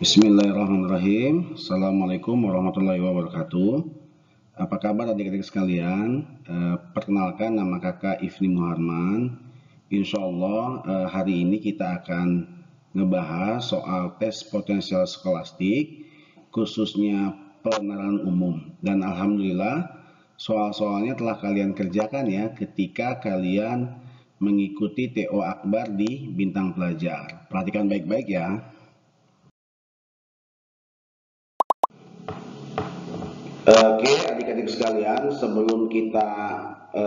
Bismillahirrahmanirrahim. Assalamualaikum warahmatullahi wabarakatuh. Apa kabar adik-adik sekalian? Perkenalkan, nama kakak Ifni Muharman. Insya Allah hari ini kita akan ngebahas soal tes potensial skolastik, khususnya pengenalan umum. Dan alhamdulillah soal-soalnya telah kalian kerjakan ya ketika kalian mengikuti TO Akbar di Bintang Pelajar. Perhatikan baik-baik ya. Oke, adik-adik sekalian, sebelum kita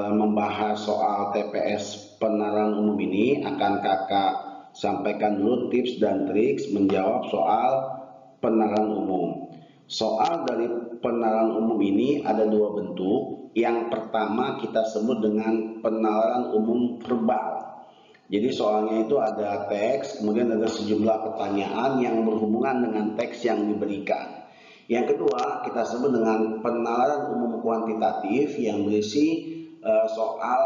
membahas soal TPS pengenalan umum ini, akan kakak sampaikan dulu tips dan trik menjawab soal pengenalan umum. Soal dari pengenalan umum ini ada dua bentuk. Yang pertama kita sebut dengan pengenalan umum verbal. Jadi soalnya itu ada teks, kemudian ada sejumlah pertanyaan yang berhubungan dengan teks yang diberikan. Yang kedua kita sebut dengan pengenalan umum kuantitatif yang berisi soal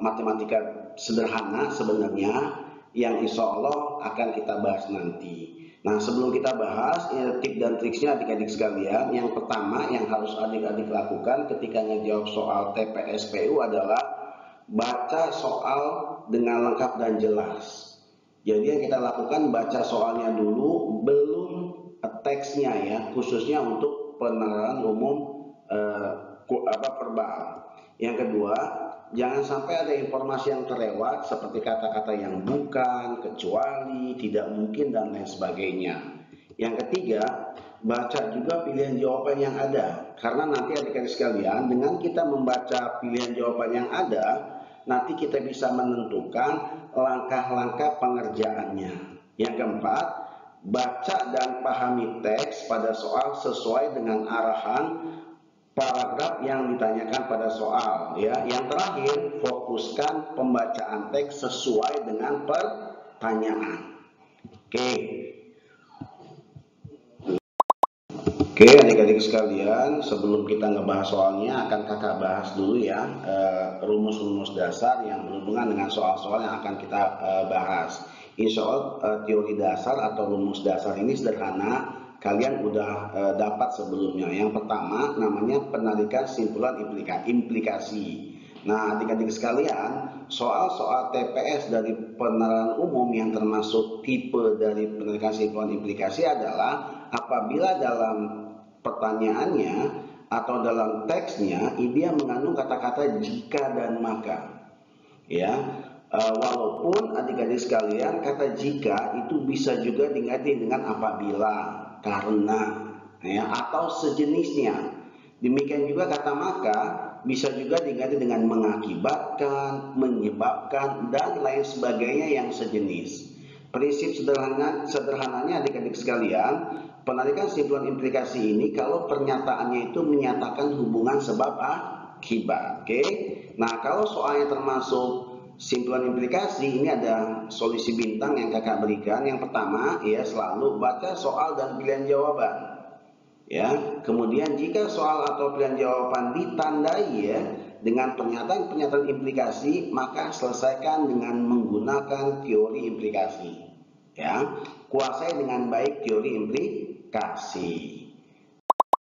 matematika sederhana sebenarnya yang insya Allah akan kita bahas nanti. Nah, sebelum kita bahas tips dan triksnya adik-adik sekalian, yang pertama yang harus adik-adik lakukan ketika ngejawab soal TPS-PU adalah baca soal dengan lengkap dan jelas. Jadi yang kita lakukan baca soalnya dulu, belum teksnya ya, khususnya untuk pengenalan umum verbal. Yang kedua, jangan sampai ada informasi yang terlewat seperti kata-kata yang bukan, kecuali, tidak mungkin dan lain sebagainya. Yang ketiga, baca juga pilihan jawaban yang ada, karena nanti adik-adik sekalian dengan kita membaca pilihan jawaban yang ada, nanti kita bisa menentukan langkah-langkah pengerjaannya. Yang keempat, baca dan pahami teks pada soal sesuai dengan arahan paragraf yang ditanyakan pada soal ya. Yang terakhir, fokuskan pembacaan teks sesuai dengan pertanyaan. Oke, adik-adik sekalian, sebelum kita ngebahas soalnya akan kakak bahas dulu ya rumus-rumus dasar yang berhubungan dengan soal-soal yang akan kita bahas. Insya Allah teori dasar atau rumus dasar ini sederhana, kalian udah dapat sebelumnya. Yang pertama namanya penarikan simpulan implikasi. Nah, adik-adik sekalian, soal-soal TPS dari pengenalan umum yang termasuk tipe dari penarikan simpulan implikasi adalah apabila dalam pertanyaannya atau dalam teksnya dia mengandung kata-kata jika dan maka. Ya. Walaupun adik-adik sekalian kata jika itu bisa juga diganti dengan apabila, karena ya, atau sejenisnya. Demikian juga kata maka bisa juga diganti dengan mengakibatkan, menyebabkan dan lain sebagainya yang sejenis. Prinsip sederhananya adik-adik sekalian, penarikan simpulan implikasi ini kalau pernyataannya itu menyatakan hubungan sebab akibat. Oke. Nah, kalau soalnya termasuk simpulan implikasi, ini ada solusi bintang yang kakak berikan. Yang pertama ya, selalu baca soal dan pilihan jawaban ya. Kemudian jika soal atau pilihan jawaban ditandai ya dengan pernyataan-pernyataan implikasi, maka selesaikan dengan menggunakan teori implikasi ya. Kuasai dengan baik teori implikasi.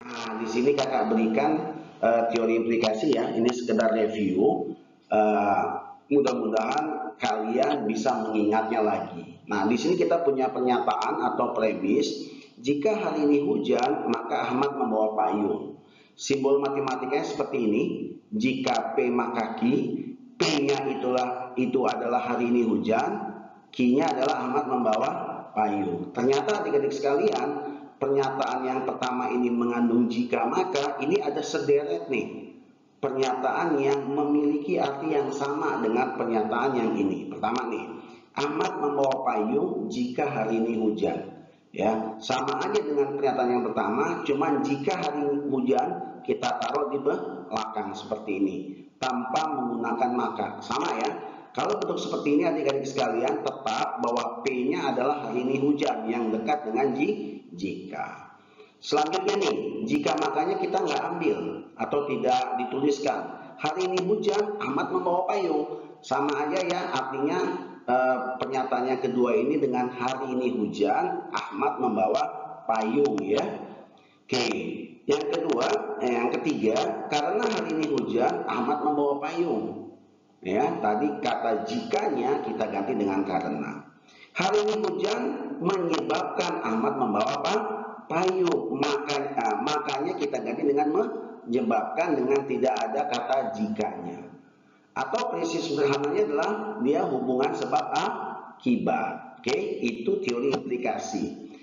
Nah, di sini kakak berikan teori implikasi ya. Ini sekedar review. Mudah-mudahan kalian bisa mengingatnya lagi. Nah, di sini kita punya pernyataan atau premis. Jika hari ini hujan, maka Ahmad membawa payung. Simbol matematikanya seperti ini. Jika P maka Q, P-nya itu adalah hari ini hujan, Q-nya adalah Ahmad membawa payung. Ternyata adik-adik sekalian, pernyataan yang pertama ini mengandung jika maka, ini ada sederet nih pernyataan yang memiliki arti yang sama dengan pernyataan yang ini. Pertama nih, Ahmad membawa payung jika hari ini hujan. Ya, sama aja dengan pernyataan yang pertama, cuman jika hari ini hujan kita taruh di belakang seperti ini tanpa menggunakan maka. Sama ya. Kalau bentuk seperti ini adik-adik sekalian, tetap bahwa P-nya adalah hari ini hujan yang dekat dengan jika. Selanjutnya nih, jika makanya kita nggak ambil atau tidak dituliskan hari ini hujan, Ahmad membawa payung, sama aja ya artinya. Pernyataannya kedua ini dengan hari ini hujan, Ahmad membawa payung ya. Oke, yang ketiga, karena hari ini hujan, Ahmad membawa payung. Ya, tadi kata jikanya kita ganti dengan karena. Hari ini hujan menyebabkan Ahmad membawa apa? Payung. Makanya kita ganti dengan menyebabkan dengan tidak ada kata jikanya. Atau prinsip sederhananya adalah dia hubungan sebab akibat. Oke, itu teori implikasi.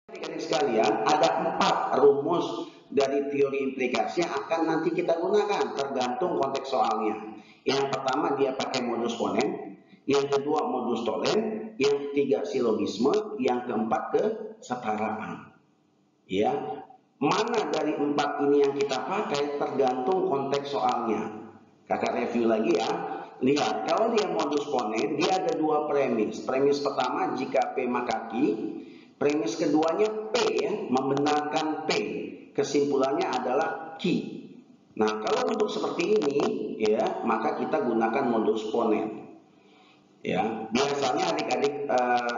Adik-adik sekalian, ada 4 rumus dari teori implikasi yang akan nanti kita gunakan tergantung konteks soalnya. Yang pertama dia pakai modus ponen, yang kedua modus tolen, yang ketiga silogisme, yang keempat kesetaraan. Ya, mana dari 4 ini yang kita pakai tergantung konteks soalnya. Kakak review lagi ya. Lihat, kalau dia modus ponen, dia ada 2 premis. Premis pertama, jika P maka Q. Premis keduanya P ya, membenarkan P. Kesimpulannya adalah Q. Nah, kalau untuk seperti ini ya, maka kita gunakan modus ponen. Ya, biasanya adik-adik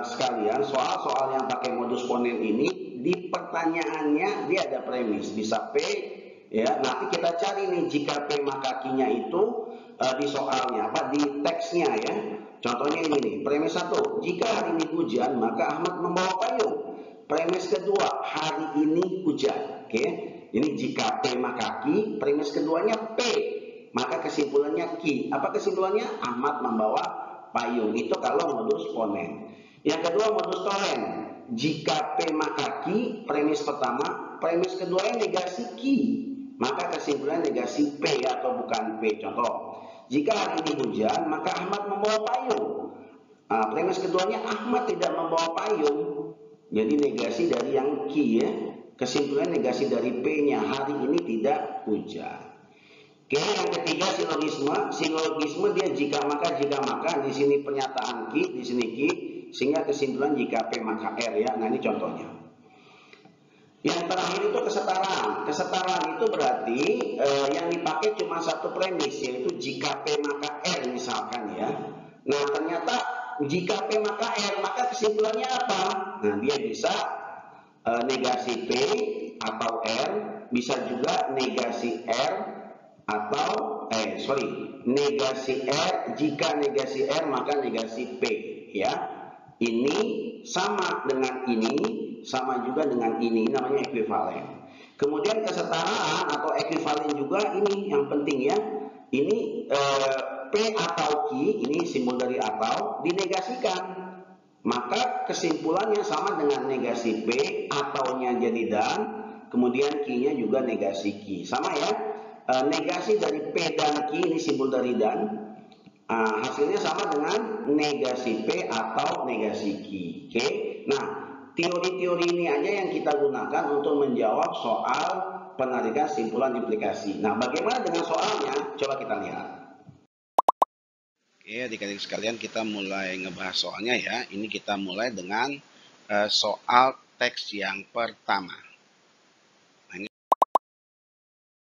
sekalian, soal-soal yang pakai modus ponen ini di pertanyaannya dia ada premis, bisa P ya. Nanti kita cari nih jika P maka Q-nya itu di soalnya apa, di teksnya ya. Contohnya ini nih, premis 1, jika hari ini hujan maka Ahmad membawa payung. Premis kedua, hari ini hujan. Oke, ini jika P maka Q. Premis keduanya P, maka kesimpulannya Q. Apa kesimpulannya? Ahmad membawa payung. Itu kalau modus ponen. Yang kedua modus tolen, jika P maka Q. Premis pertama, premis keduanya negasi Q, maka kesimpulannya negasi P atau bukan P. Contoh, jika hari ini hujan maka Ahmad membawa payung. Premis keduanya Ahmad tidak membawa payung, jadi negasi dari yang Q ya. Kesimpulan negasi dari P-nya, hari ini tidak hujan. Oke, yang ketiga silogisme. Silogisme dia jika maka di sini pernyataan Q, di sini Q, sehingga kesimpulan jika P maka R ya. Nah, ini contohnya. Yang terakhir itu kesetaraan. Kesetaraan itu berarti yang dipakai cuma 1 premis, yaitu jika P maka R misalkan ya. Nah, ternyata jika P maka R, maka kesimpulannya apa? Nah, dia bisa negasi P atau R, bisa juga negasi R atau negasi R. Jika negasi R maka negasi P ya. Ini sama dengan ini, sama juga dengan ini, namanya ekuivalen. Kemudian kesetaraan atau ekuivalen juga ini yang penting ya. Ini P atau Q, ini simbol dari atau, dinegasikan. Maka kesimpulannya sama dengan negasi P, ataunya jadi dan, kemudian Q-nya juga negasi Q. Sama ya, negasi dari P dan Q, ini simbol dari dan. Hasilnya sama dengan negasi P atau negasi Q. Oke. Nah, teori-teori ini aja yang kita gunakan untuk menjawab soal penarikan simpulan implikasi. Nah, bagaimana dengan soalnya? Coba kita lihat. Oke, adik-adik sekalian, kita mulai ngebahas soalnya ya. Ini kita mulai dengan soal teks yang pertama. Nah, ini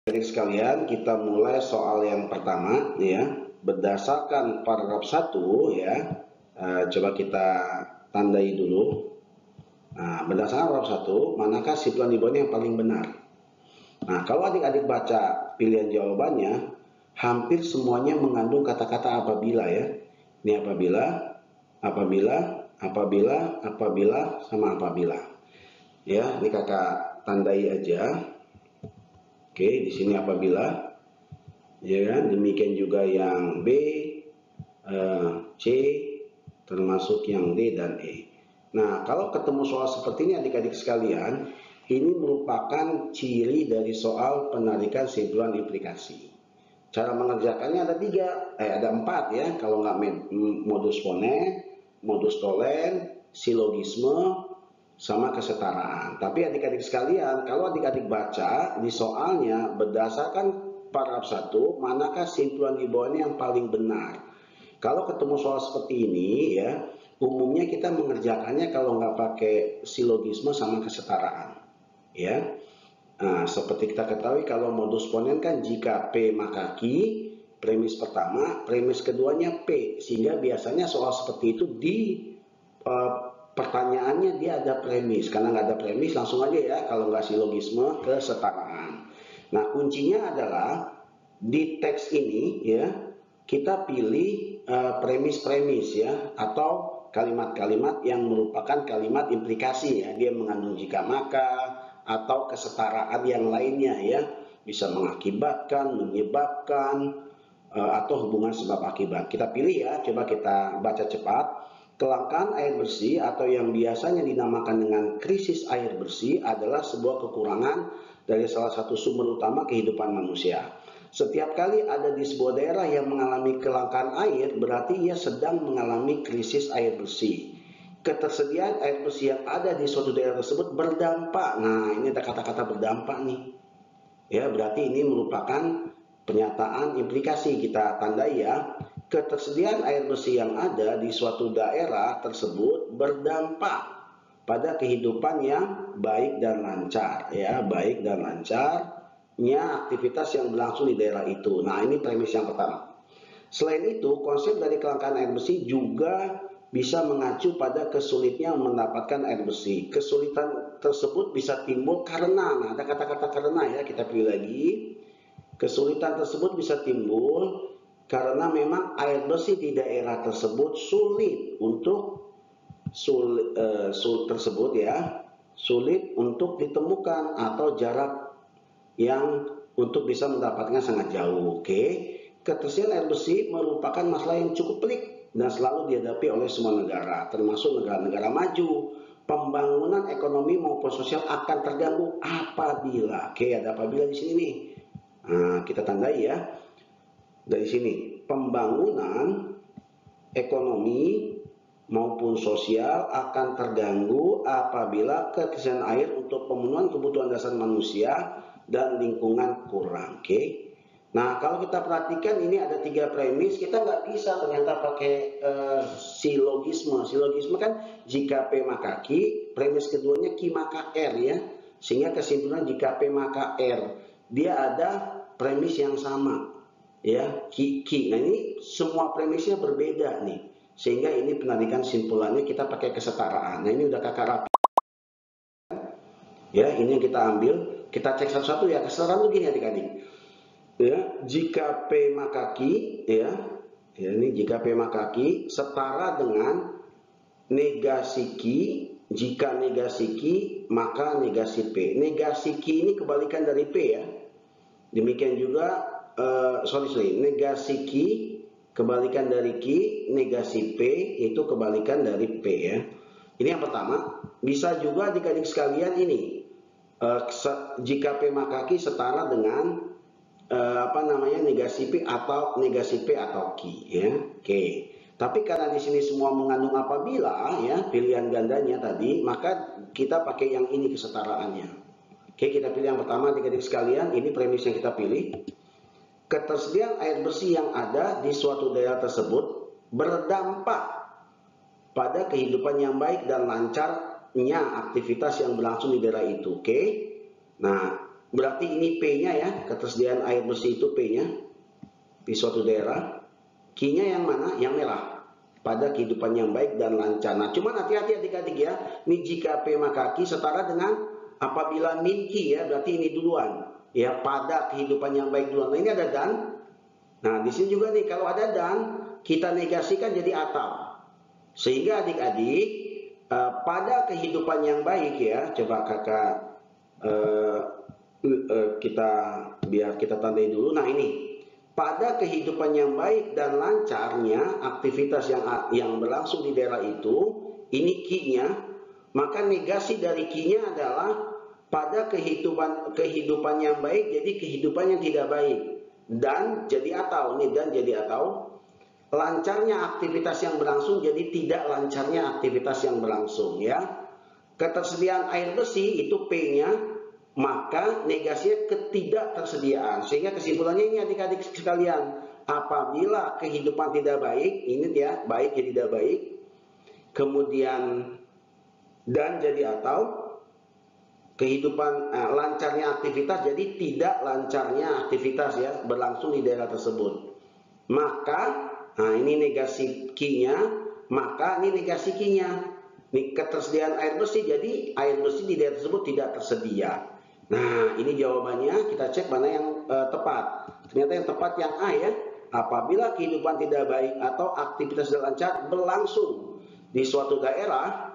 adik sekalian, kita mulai soal yang pertama ya. Berdasarkan paragraf 1 ya, coba kita tandai dulu. Nah, berdasarkan paragraf 1, manakah simpulan di bawah yang paling benar? Nah, kalau adik-adik baca pilihan jawabannya, hampir semuanya mengandung kata-kata apabila ya. Ini apabila, sama apabila. Ya, ini kakak tandai aja. Oke, di sini apabila. Ya kan, demikian juga yang B, C, termasuk yang D dan E. Nah, kalau ketemu soal seperti ini adik-adik sekalian, ini merupakan ciri dari soal penarikan simpulan implikasi. Cara mengerjakannya ada 4 ya, kalau nggak modus ponen, modus tolen, silogisme, sama kesetaraan. Tapi adik-adik sekalian, kalau adik-adik baca di soalnya berdasarkan paragraf 1, manakah simpulan di bawahnya yang paling benar? Kalau ketemu soal seperti ini ya, umumnya kita mengerjakannya kalau nggak pakai silogisme sama kesetaraan ya. Nah, seperti kita ketahui kalau modus ponen kan jika P maka Q, premis pertama, premis keduanya P, sehingga biasanya soal seperti itu di pertanyaannya dia ada premis. Karena nggak ada premis, langsung aja ya, kalau nggak silogisme, kesetaraan. Nah, kuncinya adalah di teks ini ya, kita pilih premis-premis ya, atau kalimat-kalimat yang merupakan kalimat implikasi ya, dia mengandung jika maka atau kesetaraan yang lainnya ya, bisa mengakibatkan, menyebabkan, atau hubungan sebab akibat. Kita pilih ya, coba kita baca cepat. Kelangkaan air bersih atau yang biasanya dinamakan dengan krisis air bersih adalah sebuah kekurangan dari salah satu sumber utama kehidupan manusia. Setiap kali ada di sebuah daerah yang mengalami kelangkaan air, berarti ia sedang mengalami krisis air bersih. Ketersediaan air bersih yang ada di suatu daerah tersebut berdampak. Nah, ini ada kata-kata berdampak nih. Ya, berarti ini merupakan pernyataan implikasi, kita tandai ya. Ketersediaan air bersih yang ada di suatu daerah tersebut berdampak pada kehidupan yang baik dan lancar ya, baik dan lancarnya aktivitas yang berlangsung di daerah itu. Nah, ini premis yang pertama. Selain itu, konsep dari kelangkaan air bersih juga bisa mengacu pada kesulitnya mendapatkan air bersih. Kesulitan tersebut bisa timbul karena, nah ada kata-kata karena ya, kita pilih lagi. Kesulitan tersebut bisa timbul karena memang air bersih di daerah tersebut sulit untuk sulit untuk ditemukan atau jarak yang untuk bisa mendapatkan sangat jauh. Oke, ketersediaan air bersih merupakan masalah yang cukup pelik dan selalu dihadapi oleh semua negara, termasuk negara-negara maju. Pembangunan ekonomi maupun sosial akan terganggu apabila, ada apabila di sini nih. Nah, kita tandai ya. Dari sini, pembangunan ekonomi maupun sosial akan terganggu apabila ketersediaan air untuk pemenuhan kebutuhan dasar manusia dan lingkungan kurang. Oke. Nah, kalau kita perhatikan ini ada 3 premis, kita nggak bisa ternyata pakai silogisme. Silogisme kan jika P maka Q, premis keduanya Q maka R ya. Sehingga kesimpulan jika P maka R, dia ada premis yang sama. Ya, Ki. Nah, ini semua premisnya berbeda nih, sehingga ini penarikan simpulannya kita pakai kesetaraan. Nah, ini udah kakak rapi ya, ini yang kita ambil, kita cek satu-satu ya. Kesetaraan itu gini adik-adik ya, jika P maka Q ya, ini jika P maka Q setara dengan negasi Q. Jika negasi Q maka negasi P. Negasi Q ini kebalikan dari P ya. Demikian juga negasi Q kebalikan dari Q, negasi P itu kebalikan dari P ya. Ini yang pertama. Bisa juga adik-adik sekalian ini, jika P maka Q setara dengan negasi P atau Q ya. Oke. Tapi karena di sini semua mengandung apabila ya, pilihan gandanya tadi, maka kita pakai yang ini kesetaraannya. Oke, kita pilih yang pertama adik-adik sekalian, ini premis yang kita pilih. Ketersediaan air bersih yang ada di suatu daerah tersebut berdampak pada kehidupan yang baik dan lancarnya aktivitas yang berlangsung di daerah itu. Oke. Nah, berarti ini P-nya ya, ketersediaan air bersih itu P-nya di suatu daerah. Q-nya yang mana? Yang merah. Pada kehidupan yang baik dan lancar. Nah, cuman hati-hati adik-adik ya. Ini jika P maka Q setara dengan apabila min Q ya, berarti ini duluan. Ya, pada kehidupan yang baik duluan. Nah, ini ada dan. Nah, di sini juga nih, kalau ada dan, kita negasikan jadi atau. Sehingga adik-adik, pada kehidupan yang baik ya, coba kakak biar kita tandai dulu. Nah, ini pada kehidupan yang baik dan lancarnya aktivitas yang berlangsung di daerah itu, ini Q-nya, maka negasi dari Q-nya adalah pada kehidupan yang baik jadi kehidupan yang tidak baik, dan jadi atau nih, dan jadi atau lancarnya aktivitas yang berlangsung jadi tidak lancarnya aktivitas yang berlangsung ya. Ketersediaan air bersih itu P-nya, maka negasinya ketidaktersediaan. Sehingga kesimpulannya ini adik-adik sekalian, apabila kehidupan tidak baik, ini ya, baik jadi tidak baik, kemudian dan jadi atau kehidupan lancarnya aktivitas jadi tidak lancarnya aktivitas ya berlangsung di daerah tersebut. Maka nah ini negasi Q-nya, maka ini negasi Q-nya. Nih, ketersediaan air bersih, jadi air bersih di daerah tersebut tidak tersedia. Nah, ini jawabannya, kita cek mana yang tepat. Ternyata yang tepat yang A ya. Apabila kehidupan tidak baik atau aktivitas tidak lancar berlangsung di suatu daerah,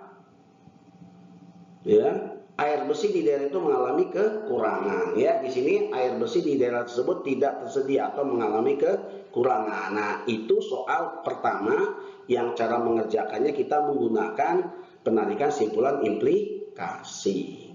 ya, air bersih di daerah itu mengalami kekurangan. Ya, di sini air bersih di daerah tersebut tidak tersedia atau mengalami kekurangan. Nah, itu soal pertama yang cara mengerjakannya kita menggunakan penarikan simpulan implikasi.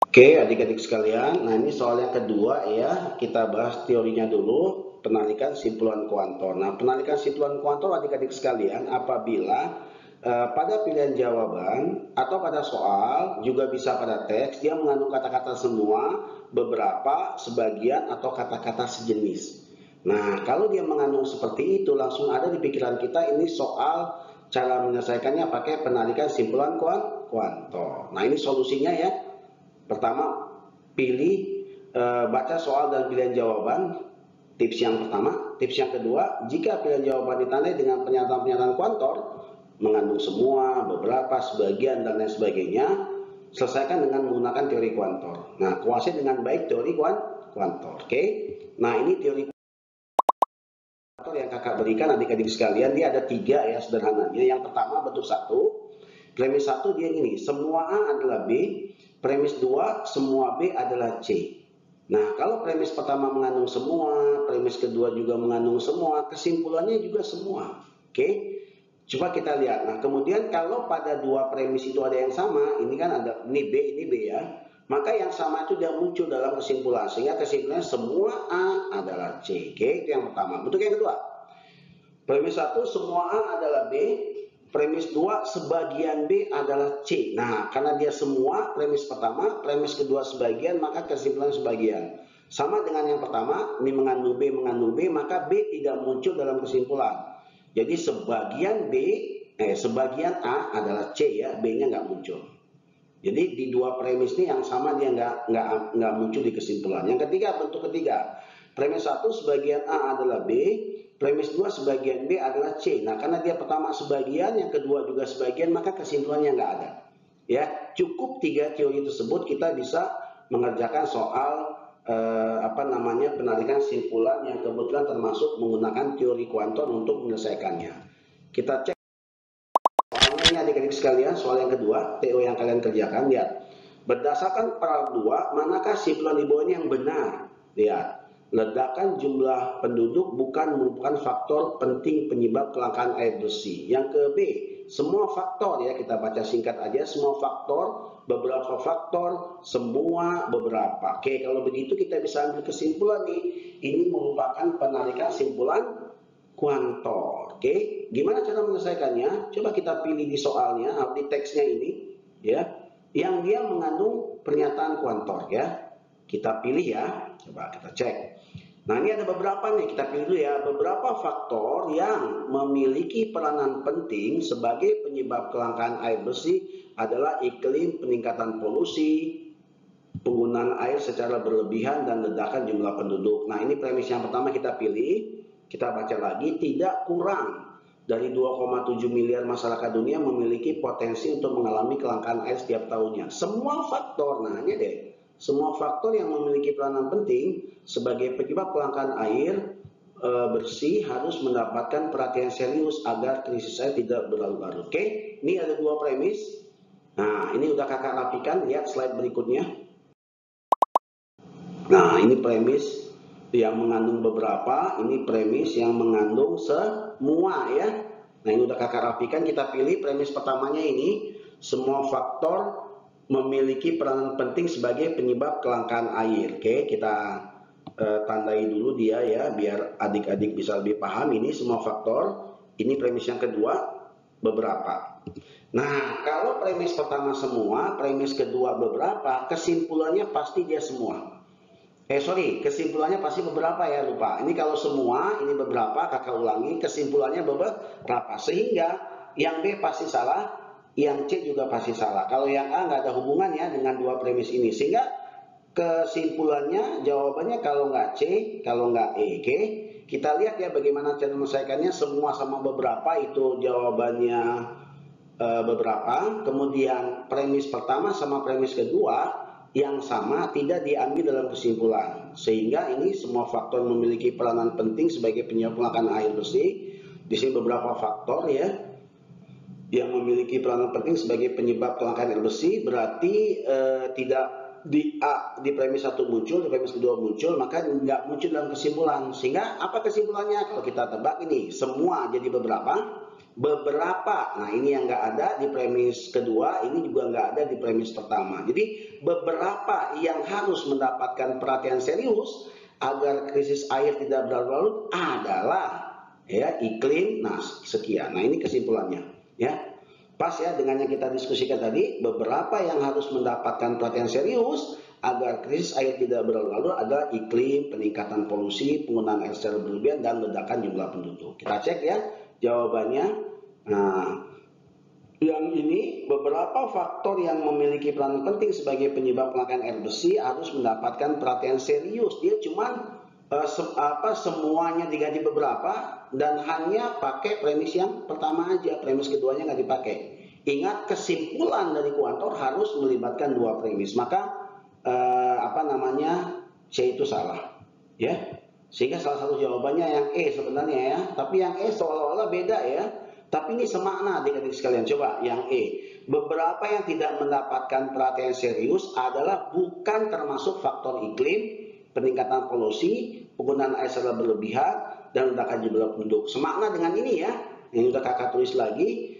Oke, adik-adik sekalian, nah ini soal yang kedua ya, kita bahas teorinya dulu, penarikan simpulan kuantor. Nah, penarikan simpulan kuantor adik-adik sekalian apabila pada pilihan jawaban atau pada soal, juga bisa pada teks, dia mengandung kata-kata semua, beberapa, sebagian, atau kata-kata sejenis. Nah, kalau dia mengandung seperti itu, langsung ada di pikiran kita ini soal cara menyelesaikannya pakai penarikan simpulan kuantor. Nah, ini solusinya ya. Pertama, pilih baca soal dan pilihan jawaban. Tips yang pertama. Tips yang kedua, jika pilihan jawaban ditandai dengan pernyataan-pernyataan kuantor, mengandung semua, beberapa, sebagian, dan lain sebagainya, selesaikan dengan menggunakan teori kuantor. Nah, kuasai dengan baik teori kuantor. Oke. Nah, ini teori kuantor yang kakak berikan adik-adik sekalian. Dia ada 3 ya sederhananya. Yang pertama bentuk 1. Premis 1 dia ini, semua A adalah B. Premis 2, semua B adalah C. Nah, kalau premis pertama mengandung semua, premis kedua juga mengandung semua, kesimpulannya juga semua. Oke? Coba kita lihat. Nah, kemudian kalau pada dua premis itu ada yang sama, ini kan ada ini B ya. Maka yang sama itu dia muncul dalam kesimpulan, sehingga kesimpulannya semua A adalah C. Oke, itu yang pertama. Bentuk yang kedua. Premis 1 semua A adalah B. Premis 2 sebagian B adalah C. Nah, karena dia semua, premis pertama, premis kedua sebagian, maka kesimpulan sebagian. Sama dengan yang pertama, ini mengandung B, maka B tidak muncul dalam kesimpulan. Jadi sebagian A adalah C ya, B-nya nggak muncul. Jadi di dua premis ini yang sama dia nggak muncul di kesimpulan. Yang ketiga, bentuk ketiga. Premis 1 sebagian A adalah B, premis 2 sebagian B adalah C. Nah, karena dia pertama sebagian, yang kedua juga sebagian, maka kesimpulannya nggak ada. Ya, cukup 3 teori tersebut kita bisa mengerjakan soal penarikan simpulan yang kebetulan termasuk menggunakan teori kuantor untuk menyelesaikannya. Kita cek soalnya ini adik-adik sekalian, soal yang kedua, TO yang kalian kerjakan, lihat. Berdasarkan paragraf 2, manakah simpulan di bawah ini yang benar? Lihat. Ledakan jumlah penduduk bukan merupakan faktor penting penyebab kelangkaan air bersih. Yang ke B, semua faktor ya, kita baca singkat aja, semua faktor, beberapa faktor, semua, beberapa. Oke, kalau begitu kita bisa ambil kesimpulan nih, ini merupakan penarikan simpulan kuantor. Oke, gimana cara menyelesaikannya? Coba kita pilih di soalnya, di teksnya ini ya, yang dia mengandung pernyataan kuantor ya. Kita pilih ya, coba kita cek. Nah, ini ada beberapa nih, kita pilih dulu ya. Beberapa faktor yang memiliki peranan penting sebagai penyebab kelangkaan air bersih adalah iklim, peningkatan polusi, penggunaan air secara berlebihan, dan ledakan jumlah penduduk. Nah, ini premis yang pertama kita pilih. Kita baca lagi, tidak kurang dari 2,7 miliar masyarakat dunia memiliki potensi untuk mengalami kelangkaan air setiap tahunnya. Semua faktor, nah ini deh. Semua faktor yang memiliki peranan penting sebagai penyebab kelangkaan air bersih harus mendapatkan perhatian serius agar krisis air tidak berlarut-larut. Oke, ini ada 2 premis. Nah, ini udah kakak rapikan, lihat slide berikutnya. Nah, ini premis yang mengandung beberapa, ini premis yang mengandung semua ya. Nah, ini udah kakak rapikan, kita pilih premis pertamanya ini, semua faktor memiliki peranan penting sebagai penyebab kelangkaan air. Oke, kita tandai dulu dia ya, biar adik-adik bisa lebih paham. Ini semua faktor. Ini premis yang kedua, beberapa. Nah, kalau premis pertama semua, premis kedua beberapa, kesimpulannya pasti dia semua. Kesimpulannya pasti beberapa ya, lupa. Ini kalau semua, ini beberapa, kakak ulangi, kesimpulannya beberapa. Sehingga yang B pasti salah, yang C juga pasti salah. Kalau yang A nggak ada hubungannya dengan 2 premis ini, sehingga kesimpulannya, jawabannya kalau nggak C, kalau nggak E. Oke, kita lihat ya bagaimana cara menyelesaikannya. Semua sama beberapa itu jawabannya beberapa, kemudian premis pertama sama premis kedua yang sama tidak diambil dalam kesimpulan, sehingga ini semua faktor memiliki peranan penting sebagai penyebab kelangkaan air bersih. Di sini beberapa faktor ya yang memiliki peranan penting sebagai penyebab kelangkaan air bersih, berarti tidak di premis satu muncul, di premis kedua muncul, maka nggak muncul dalam kesimpulan. Sehingga apa kesimpulannya? Kalau kita tebak ini semua jadi beberapa. Nah ini yang nggak ada di premis kedua, ini juga nggak ada di premis pertama. Jadi beberapa yang harus mendapatkan perhatian serius agar krisis air tidak berlarut-larut adalah ya iklim. Nah sekian. Nah ini kesimpulannya ya. Pas ya dengan yang kita diskusikan tadi, beberapa yang harus mendapatkan perhatian serius agar krisis air tidak berlarut-larut adalah iklim, peningkatan polusi, penggunaan air secara berlebihan, dan ledakan jumlah penduduk. Kita cek ya jawabannya. Nah, yang ini beberapa faktor yang memiliki peran penting sebagai penyebab kelangkaan air bersih harus mendapatkan perhatian serius. Dia cuma semuanya diganti beberapa dan hanya pakai premis yang pertama aja, premis keduanya nggak dipakai. Ingat kesimpulan dari kuantor harus melibatkan dua premis, maka C itu salah ya, sehingga salah satu jawabannya yang E sebenarnya ya, tapi yang E seolah-olah beda ya, tapi ini semakna adik-adik sekalian. Coba yang E, beberapa yang tidak mendapatkan perhatian serius adalah bukan termasuk faktor iklim, peningkatan polusi, penggunaan air secara berlebihan, dan ledakan jumlah penduduk. Semakna dengan ini ya, yang sudah kakak tulis lagi.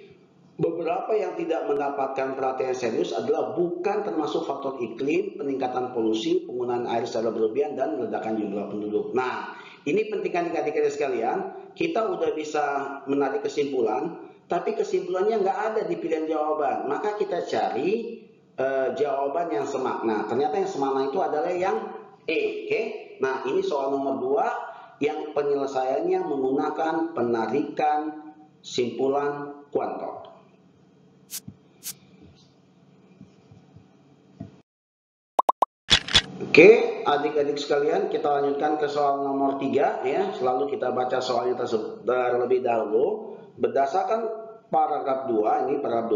Beberapa yang tidak mendapatkan perhatian serius adalah bukan termasuk faktor iklim, peningkatan polusi, penggunaan air secara berlebihan, dan ledakan jumlah penduduk. Nah, ini penting adik-adik sekalian. Kita udah bisa menarik kesimpulan, tapi kesimpulannya nggak ada di pilihan jawaban. Maka kita cari jawaban yang semakna. Ternyata yang semakna itu adalah yang E. Oke? Nah, ini soal nomor 2 yang penyelesaiannya menggunakan penarikan simpulan kuantor. Oke, adik-adik sekalian, kita lanjutkan ke soal nomor 3 ya. Selalu kita baca soalnya terlebih dahulu. Berdasarkan paragraf 2, ini paragraf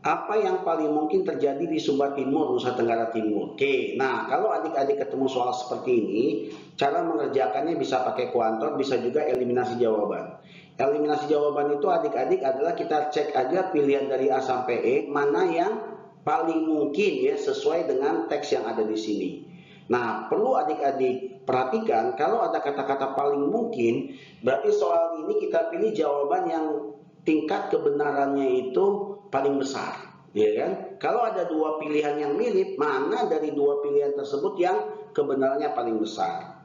2, apa yang paling mungkin terjadi di Sumba Timur, Nusa Tenggara Timur? Oke, nah kalau adik-adik ketemu soal seperti ini, cara mengerjakannya bisa pakai kuantor, bisa juga eliminasi jawaban. Eliminasi jawaban itu adik-adik adalah kita cek aja pilihan dari A sampai E, mana yang paling mungkin ya sesuai dengan teks yang ada di sini. Nah, perlu adik-adik perhatikan kalau ada kata-kata paling mungkin, berarti soal ini kita pilih jawaban yang tingkat kebenarannya itu paling besar, ya kan? Kalau ada dua pilihan yang mirip, mana dari dua pilihan tersebut yang kebenarannya paling besar?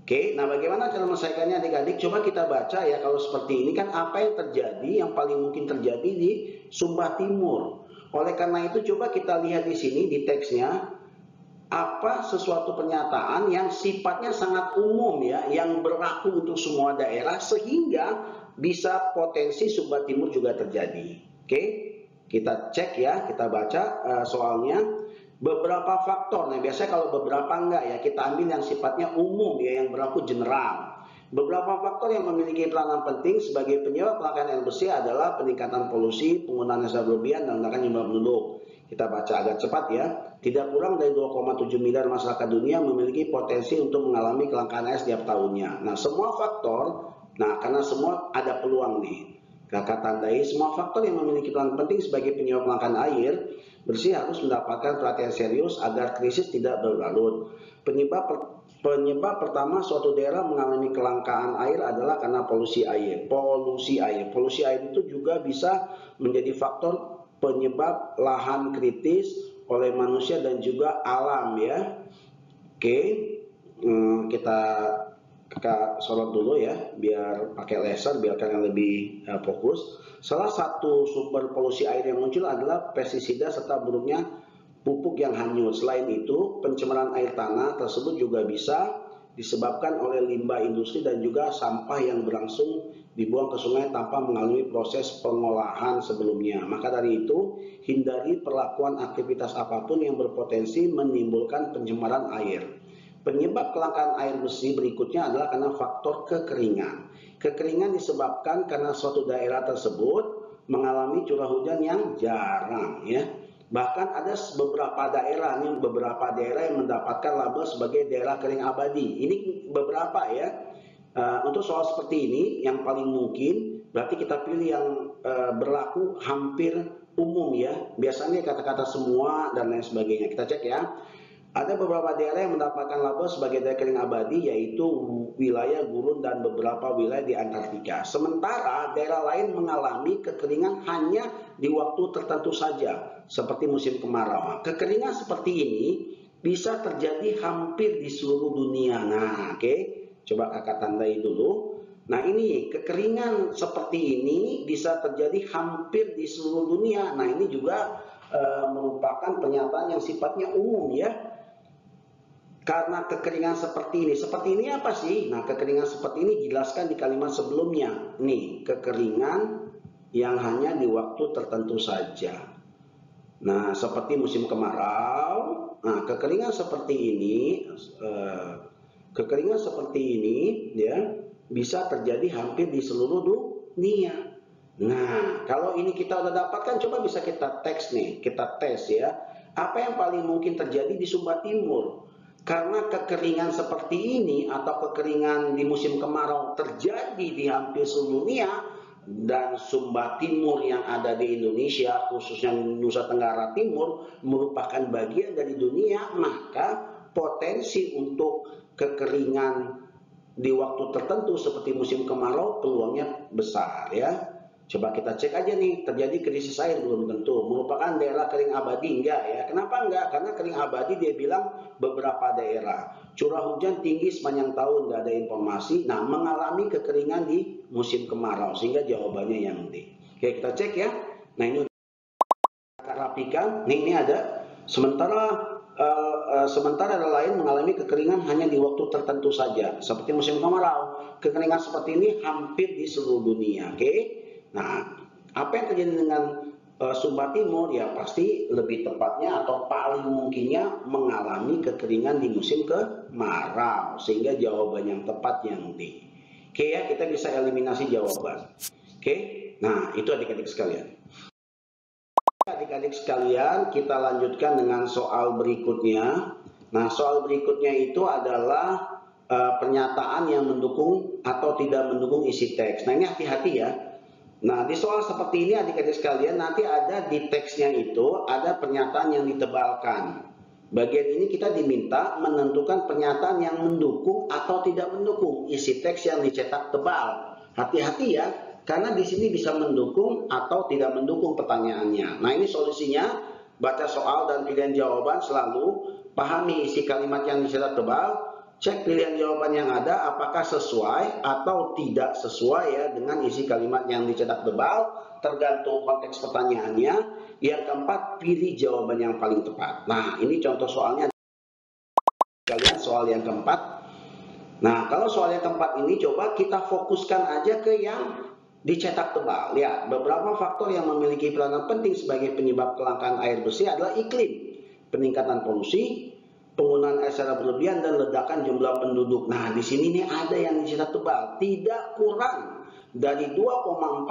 Oke, nah bagaimana cara menyelesaikannya adik-adik? Coba kita baca ya, kalau seperti ini kan apa yang terjadi, yang paling mungkin terjadi di Sumba Timur. Oleh karena itu coba kita lihat di sini di teksnya, apa sesuatu pernyataan yang sifatnya sangat umum ya, yang berlaku untuk semua daerah sehingga bisa potensi Sumba Timur juga terjadi. Oke, kita cek ya, kita baca soalnya. Beberapa faktor, nah biasanya kalau beberapa enggak ya, kita ambil yang sifatnya umum ya, yang berlaku general. Beberapa faktor yang memiliki peranan penting sebagai penyebab kelangkaan air bersih adalah peningkatan polusi, penggunaan air berlebihan, dan ledakan jumlah penduduk. Kita baca agak cepat ya. Tidak kurang dari 2,7 miliar masyarakat dunia memiliki potensi untuk mengalami kelangkaan air setiap tahunnya. Nah, semua faktor, nah karena semua ada peluang nih. Kakak tandai semua faktor yang memiliki peran penting sebagai penyebab kelangkaan air bersih harus mendapatkan perhatian serius agar krisis tidak berlarut. Penyebab pertama suatu daerah mengalami kelangkaan air adalah karena polusi air. Polusi air itu juga bisa menjadi faktor penyebab lahan kritis oleh manusia dan juga alam ya. Oke, kita sorot dulu ya, biar pakai laser, biar kalian lebih fokus. Salah satu sumber polusi air yang muncul adalah pestisida serta buruknya pupuk yang hanyut. Selain itu, pencemaran air tanah tersebut juga bisa disebabkan oleh limbah industri dan juga sampah yang berlangsung dibuang ke sungai tanpa mengalami proses pengolahan sebelumnya. Maka dari itu, hindari perlakuan aktivitas apapun yang berpotensi menimbulkan pencemaran air. Penyebab kelangkaan air bersih berikutnya adalah karena faktor kekeringan. Kekeringan disebabkan karena suatu daerah tersebut mengalami curah hujan yang jarang ya. Bahkan ada beberapa daerah yang mendapatkan label sebagai daerah kering abadi. Ini beberapa ya. Untuk soal seperti ini yang paling mungkin berarti kita pilih yang berlaku hampir umum ya. Biasanya kata-kata semua dan lain sebagainya. Kita cek ya. Ada beberapa daerah yang mendapatkan label sebagai daerah kering abadi, yaitu wilayah gurun dan beberapa wilayah di Antartika. Sementara daerah lain mengalami kekeringan hanya di waktu tertentu saja, seperti musim kemarau. Kekeringan seperti ini bisa terjadi hampir di seluruh dunia. Nah, oke, coba kakak tandai dulu. Nah, ini kekeringan seperti ini bisa terjadi hampir di seluruh dunia. Nah, ini juga merupakan pernyataan yang sifatnya umum ya. Karena kekeringan seperti ini apa sih? Nah, kekeringan seperti ini dijelaskan di kalimat sebelumnya. Nih, kekeringan yang hanya di waktu tertentu saja. Nah, seperti musim kemarau. Nah, kekeringan seperti ini, ya bisa terjadi hampir di seluruh dunia. Nah, kalau ini kita udah dapatkan, coba bisa kita teks nih, kita tes ya. Apa yang paling mungkin terjadi di Sumba Timur? Karena kekeringan seperti ini atau kekeringan di musim kemarau terjadi di hampir seluruh dunia, dan Sumba Timur yang ada di Indonesia, khususnya Nusa Tenggara Timur, merupakan bagian dari dunia, maka potensi untuk kekeringan di waktu tertentu seperti musim kemarau peluangnya besar ya. Coba kita cek aja nih, terjadi krisis air belum tentu. Merupakan daerah kering abadi enggak ya? Kenapa enggak? Karena kering abadi dia bilang beberapa daerah. Curah hujan tinggi sepanjang tahun, enggak ada informasi. Nah, mengalami kekeringan di musim kemarau, sehingga jawabannya yang D. Oke, kita cek ya. Nah, ini udah kita rapikan. Nih, ini ada. Sementara ada lain mengalami kekeringan hanya di waktu tertentu saja, seperti musim kemarau. Kekeringan seperti ini hampir di seluruh dunia. Oke. Nah, apa yang terjadi dengan Sumba Timur? Ya pasti lebih tepatnya atau paling mungkinnya mengalami kekeringan di musim kemarau, sehingga jawaban yang tepat yang D. Oke ya, kita bisa eliminasi jawaban. Oke, nah itu adik-adik sekalian. Adik-adik sekalian, kita lanjutkan dengan soal berikutnya. Nah, soal berikutnya itu adalah pernyataan yang mendukung atau tidak mendukung isi teks. Nah, ini hati-hati ya. Nah, di soal seperti ini adik-adik sekalian, nanti ada di teksnya itu ada pernyataan yang ditebalkan. Bagian ini kita diminta menentukan pernyataan yang mendukung atau tidak mendukung isi teks yang dicetak tebal. Hati-hati ya, karena di sini bisa mendukung atau tidak mendukung pertanyaannya. Nah, ini solusinya, baca soal dan pilihan jawaban selalu, pahami isi kalimat yang dicetak tebal, cek pilihan jawaban yang ada apakah sesuai atau tidak sesuai ya dengan isi kalimat yang dicetak tebal, tergantung konteks pertanyaannya. Yang keempat, pilih jawaban yang paling tepat. Nah, ini contoh soalnya kalian, soal yang keempat. Nah, kalau soal yang keempat ini coba kita fokuskan aja ke yang dicetak tebal. Lihat, beberapa faktor yang memiliki peranan penting sebagai penyebab kelangkaan air bersih adalah iklim, peningkatan polusi, penggunaan air secara berlebihan, dan ledakan jumlah penduduk. Nah, di sini nih ada yang dicetak tebal, tidak kurang dari 2,7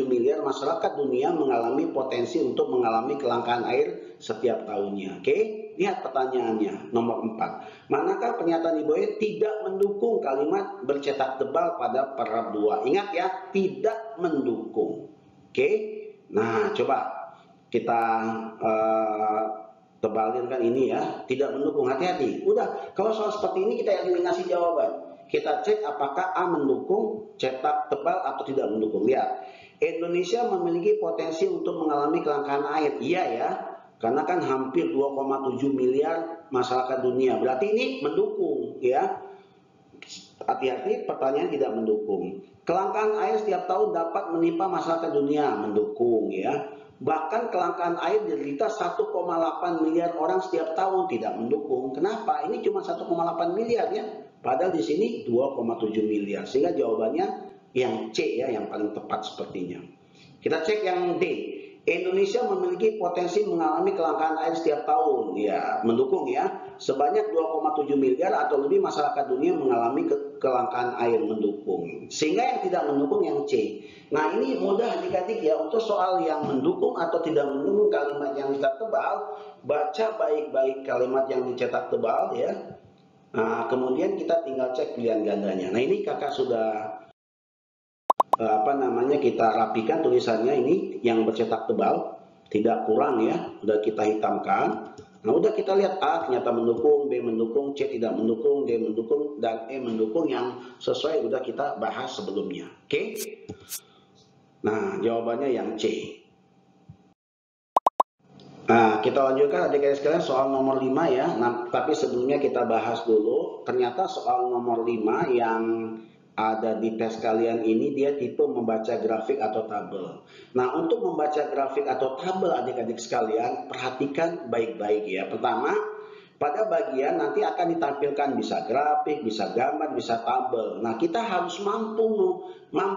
miliar masyarakat dunia mengalami potensi untuk mengalami kelangkaan air setiap tahunnya. Oke, lihat pertanyaannya nomor 4. Manakah pernyataan di bawah tidak mendukung kalimat bercetak tebal pada paragraf 2? Ingat ya, tidak mendukung. Oke, nah coba kita tebalin kan ini ya, tidak mendukung. Hati-hati. Udah, kalau soal seperti ini kita eliminasi jawaban. Kita cek apakah A mendukung cetak tebal atau tidak mendukung. Lihat, Indonesia memiliki potensi untuk mengalami kelangkaan air. Iya ya, karena kan hampir 2,7 miliar masyarakat dunia. Berarti ini mendukung ya. Hati-hati, pertanyaan tidak mendukung. Kelangkaan air setiap tahun dapat menimpa masyarakat dunia, mendukung ya. Bahkan kelangkaan air diderita 1,8 miliar orang setiap tahun, tidak mendukung. Kenapa? Ini cuma 1,8 miliar ya. Padahal di sini 2,7 miliar. Sehingga jawabannya yang C ya, yang paling tepat sepertinya. Kita cek yang D. Indonesia memiliki potensi mengalami kelangkaan air setiap tahun, ya mendukung ya. Sebanyak 2,7 miliar atau lebih masyarakat dunia mengalami kelangkaan air, mendukung. Sehingga yang tidak mendukung yang C. Nah ini mudah adik-adik ya, untuk soal yang mendukung atau tidak mendukung kalimat yang dicetak tebal, baca baik-baik kalimat yang dicetak tebal ya. Nah kemudian kita tinggal cek pilihan gandanya. Nah ini kakak sudah kita rapikan tulisannya ini yang bercetak tebal, tidak kurang ya, udah kita hitamkan. Nah udah kita lihat A ternyata mendukung, B mendukung, C tidak mendukung, D mendukung, dan E mendukung, yang sesuai udah kita bahas sebelumnya. Oke? Nah jawabannya yang C. Nah kita lanjutkan adik-adik sekalian soal nomor 5 ya. Nah tapi sebelumnya kita bahas dulu, ternyata soal nomor 5 yang ada di tes kalian ini dia tipe membaca grafik atau tabel. Nah untuk membaca grafik atau tabel adik-adik sekalian perhatikan baik-baik ya. Pertama, pada bagian nanti akan ditampilkan bisa grafik, bisa gambar, bisa tabel. Nah kita harus mampu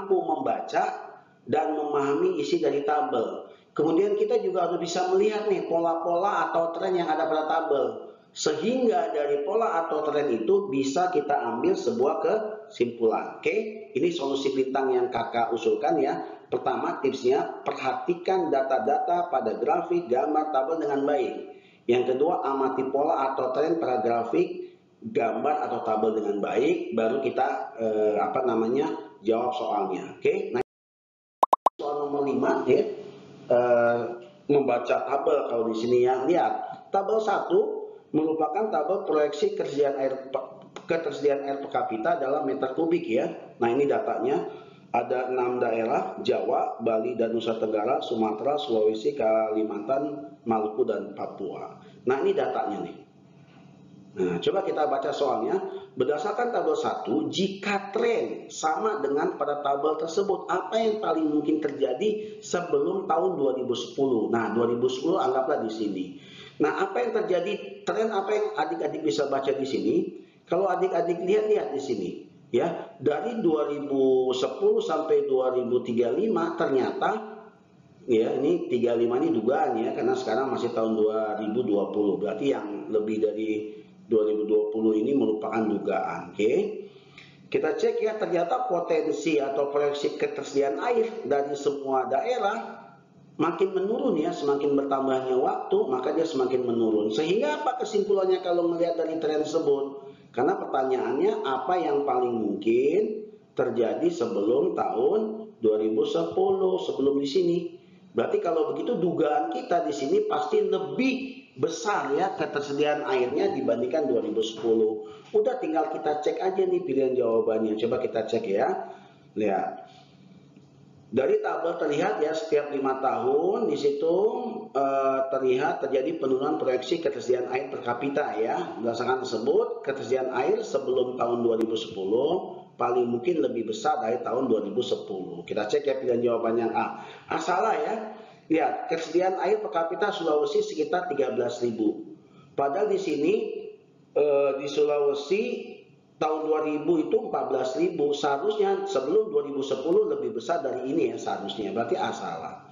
membaca dan memahami isi dari tabel. Kemudian kita juga harus bisa melihat nih pola-pola atau tren yang ada pada tabel. Sehingga dari pola atau tren itu bisa kita ambil sebuah kesimpulan. Oke, ini solusi bintang yang kakak usulkan ya. Pertama tipsnya, perhatikan data-data pada grafik, gambar, tabel dengan baik. Yang kedua, amati pola atau tren pada grafik, gambar atau tabel dengan baik. Baru kita jawab soalnya. Oke, nah soal nomor 5 ya. Membaca tabel kalau di sini ya. Lihat, tabel 1 merupakan tabel proyeksi ketersediaan air per kapita dalam meter kubik ya. Nah ini datanya ada 6 daerah, Jawa, Bali dan Nusa Tenggara, Sumatera, Sulawesi, Kalimantan, Maluku dan Papua. Nah ini datanya nih. Nah coba kita baca soalnya. Berdasarkan tabel 1, jika tren sama dengan pada tabel tersebut, apa yang paling mungkin terjadi sebelum tahun 2010? Nah 2010 anggaplah di sini. Nah, apa yang terjadi, tren apa yang adik-adik bisa baca di sini? Kalau adik-adik lihat di sini, ya, dari 2010 sampai 2035 ternyata, ya, ini 35 ini dugaan ya, karena sekarang masih tahun 2020, berarti yang lebih dari 2020 ini merupakan dugaan, oke? Kita cek ya, ternyata potensi atau proyeksi ketersediaan air dari semua daerah makin menurun ya, semakin bertambahnya waktu maka dia semakin menurun. Sehingga apa kesimpulannya kalau melihat dari tren tersebut? Karena pertanyaannya apa yang paling mungkin terjadi sebelum tahun 2010, sebelum di sini. Berarti kalau begitu dugaan kita di sini pasti lebih besar ya ketersediaan airnya dibandingkan 2010. Udah tinggal kita cek aja nih pilihan jawabannya. Coba kita cek ya. Lihat. Dari tabel terlihat ya setiap 5 tahun di situ terlihat terjadi penurunan proyeksi ketersediaan air per kapita ya. Berdasarkan tersebut, ketersediaan air sebelum tahun 2010 paling mungkin lebih besar dari tahun 2010. Kita cek ya pilihan jawabannya A. Salah ya. Lihat, ketersediaan air per kapita Sulawesi sekitar 13.000. Padahal di sini di Sulawesi tahun 2000 itu 14.000, seharusnya sebelum 2010 lebih besar dari ini ya seharusnya, berarti A salah.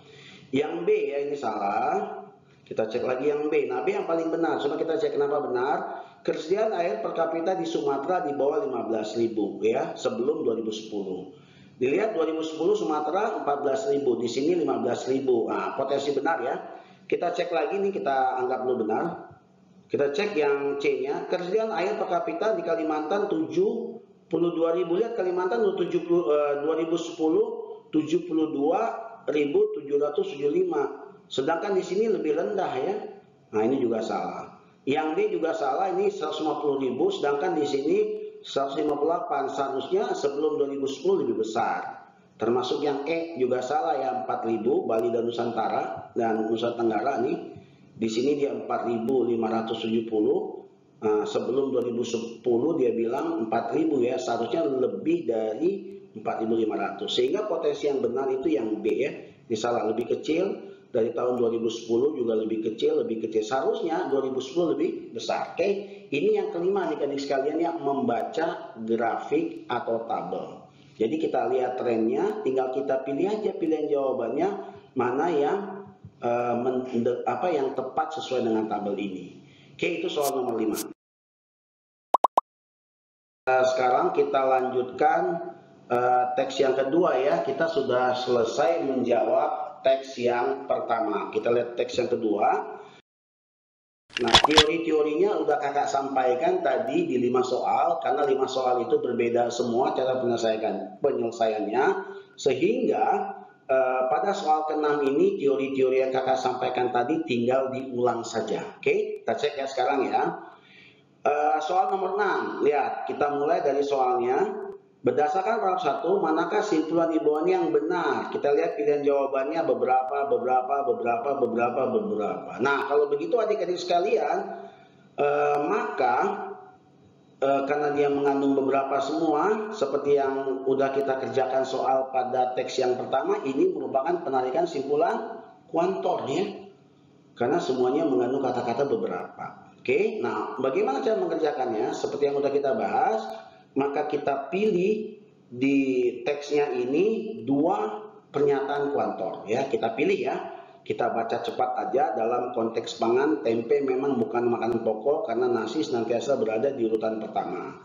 Yang B ya ini salah, kita cek lagi yang B. Nah B yang paling benar, coba kita cek kenapa benar. Ketersediaan air per kapita di Sumatera di bawah 15.000 ya sebelum 2010. Dilihat 2010 Sumatera 14.000, di sini 15.000. Nah potensi benar ya. Kita cek lagi nih, kita anggap dulu benar. Kita cek yang C-nya, ketersediaan air per kapita di Kalimantan 72.000. Lihat Kalimantan 2010 72.775. Sedangkan di sini lebih rendah ya. Nah, ini juga salah. Yang D juga salah, ini 150.000, sedangkan di sini 158. Seharusnya sebelum 2010 lebih besar. Termasuk yang E juga salah ya, 4.000 Bali dan Nusantara dan Nusa Tenggara nih. Di sini dia 4.570, sebelum 2010 dia bilang 4.000 ya, seharusnya lebih dari 4.500. Sehingga potensi yang benar itu yang B ya, ini salah, lebih kecil dari tahun 2010 juga lebih kecil. Seharusnya 2010 lebih besar. Oke, ini yang kelima adik-adik sekalian ya, membaca grafik atau tabel. Jadi kita lihat trennya, tinggal kita pilih aja pilihan jawabannya mana yang yang tepat sesuai dengan tabel ini. Oke, itu soal nomor 5. Sekarang kita lanjutkan teks yang kedua ya. Kita sudah selesai menjawab teks yang pertama. Kita lihat teks yang kedua. Nah, teori-teorinya udah kakak sampaikan tadi di 5 soal, karena 5 soal itu berbeda semua cara penyelesaiannya, sehingga pada soal ke-6 ini teori-teori yang kakak sampaikan tadi tinggal diulang saja. Oke, kita cek ya sekarang ya. Soal nomor 6, lihat, kita mulai dari soalnya. Berdasarkan paragraf 1, manakah simpulan di bawahnya yang benar? Kita lihat pilihan jawabannya beberapa. Nah, kalau begitu adik-adik sekalian, maka karena dia mengandung beberapa semua, seperti yang udah kita kerjakan soal pada teks yang pertama, ini merupakan penarikan simpulan kuantor ya. Karena semuanya mengandung kata-kata beberapa. Oke, nah bagaimana cara mengerjakannya? Seperti yang sudah kita bahas, maka kita pilih di teksnya ini 2 pernyataan kuantor ya. Kita pilih ya. Kita baca cepat aja. Dalam konteks pangan, tempe memang bukan makanan pokok karena nasi senantiasa berada di urutan pertama.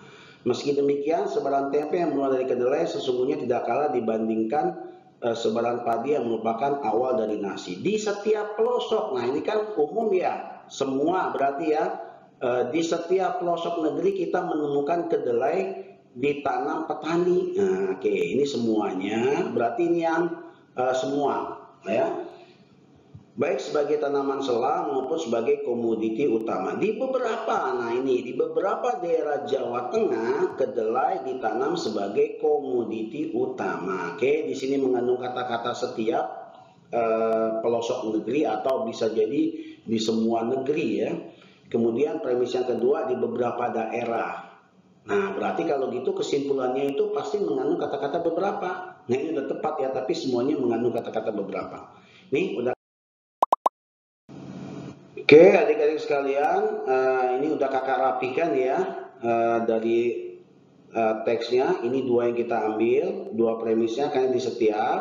Meski demikian, sebaran tempe yang berasal dari kedelai sesungguhnya tidak kalah dibandingkan sebaran padi yang merupakan awal dari nasi. Di setiap pelosok, nah ini kan umum ya, semua berarti ya, di setiap pelosok negeri kita menemukan kedelai ditanam petani. Nah, oke, ini semuanya, berarti ini yang semua ya. Baik sebagai tanaman sela maupun sebagai komoditi utama. Di beberapa, nah ini di beberapa daerah Jawa Tengah kedelai ditanam sebagai komoditi utama. Oke, di sini mengandung kata-kata setiap pelosok negeri atau bisa jadi di semua negeri ya. Kemudian premis yang kedua di beberapa daerah. Nah, berarti kalau gitu kesimpulannya itu pasti mengandung kata-kata beberapa. Nah, ini udah tepat ya, tapi semuanya mengandung kata-kata beberapa. Nih udah. Oke, adik-adik sekalian, ini udah kakak rapikan ya dari teksnya. Ini 2 yang kita ambil, 2 premisnya kan di setiap,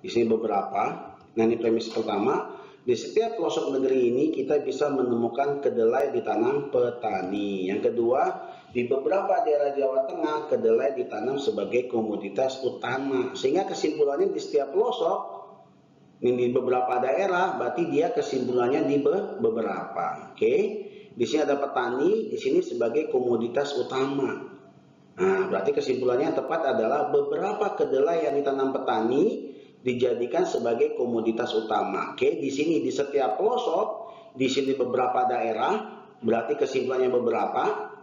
di sini beberapa. Nah, ini premis pertama. Di setiap pelosok negeri ini kita bisa menemukan kedelai ditanam petani. Yang kedua, di beberapa daerah Jawa Tengah kedelai ditanam sebagai komoditas utama. Sehingga kesimpulannya di setiap pelosok ini di beberapa daerah, berarti dia kesimpulannya di beberapa. Oke, di sini ada petani, di sini sebagai komoditas utama. Nah, berarti kesimpulannya yang tepat adalah beberapa kedelai yang ditanam petani dijadikan sebagai komoditas utama. Oke, di sini di setiap pelosok, di sini beberapa daerah, berarti kesimpulannya beberapa,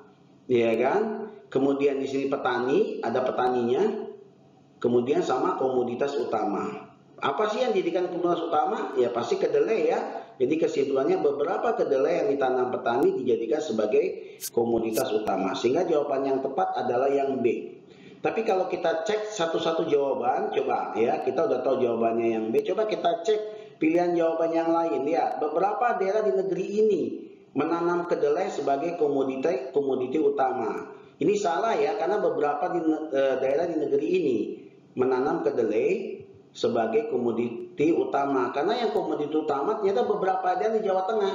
ya kan? Kemudian di sini petani, ada petaninya, kemudian sama komoditas utama. Apa sih yang dijadikan komoditas utama? Ya pasti kedelai ya. Jadi kesimpulannya beberapa kedelai yang ditanam petani dijadikan sebagai komoditas utama. Sehingga jawaban yang tepat adalah yang B. Tapi kalau kita cek satu-satu jawaban, coba ya, kita udah tahu jawabannya yang B. Coba kita cek pilihan jawaban yang lain ya. Beberapa daerah di negeri ini menanam kedelai sebagai komoditi utama. Ini salah ya, karena beberapa daerah di negeri ini menanam kedelai sebagai komoditi utama, karena yang komoditi utama ternyata beberapa ada di Jawa Tengah,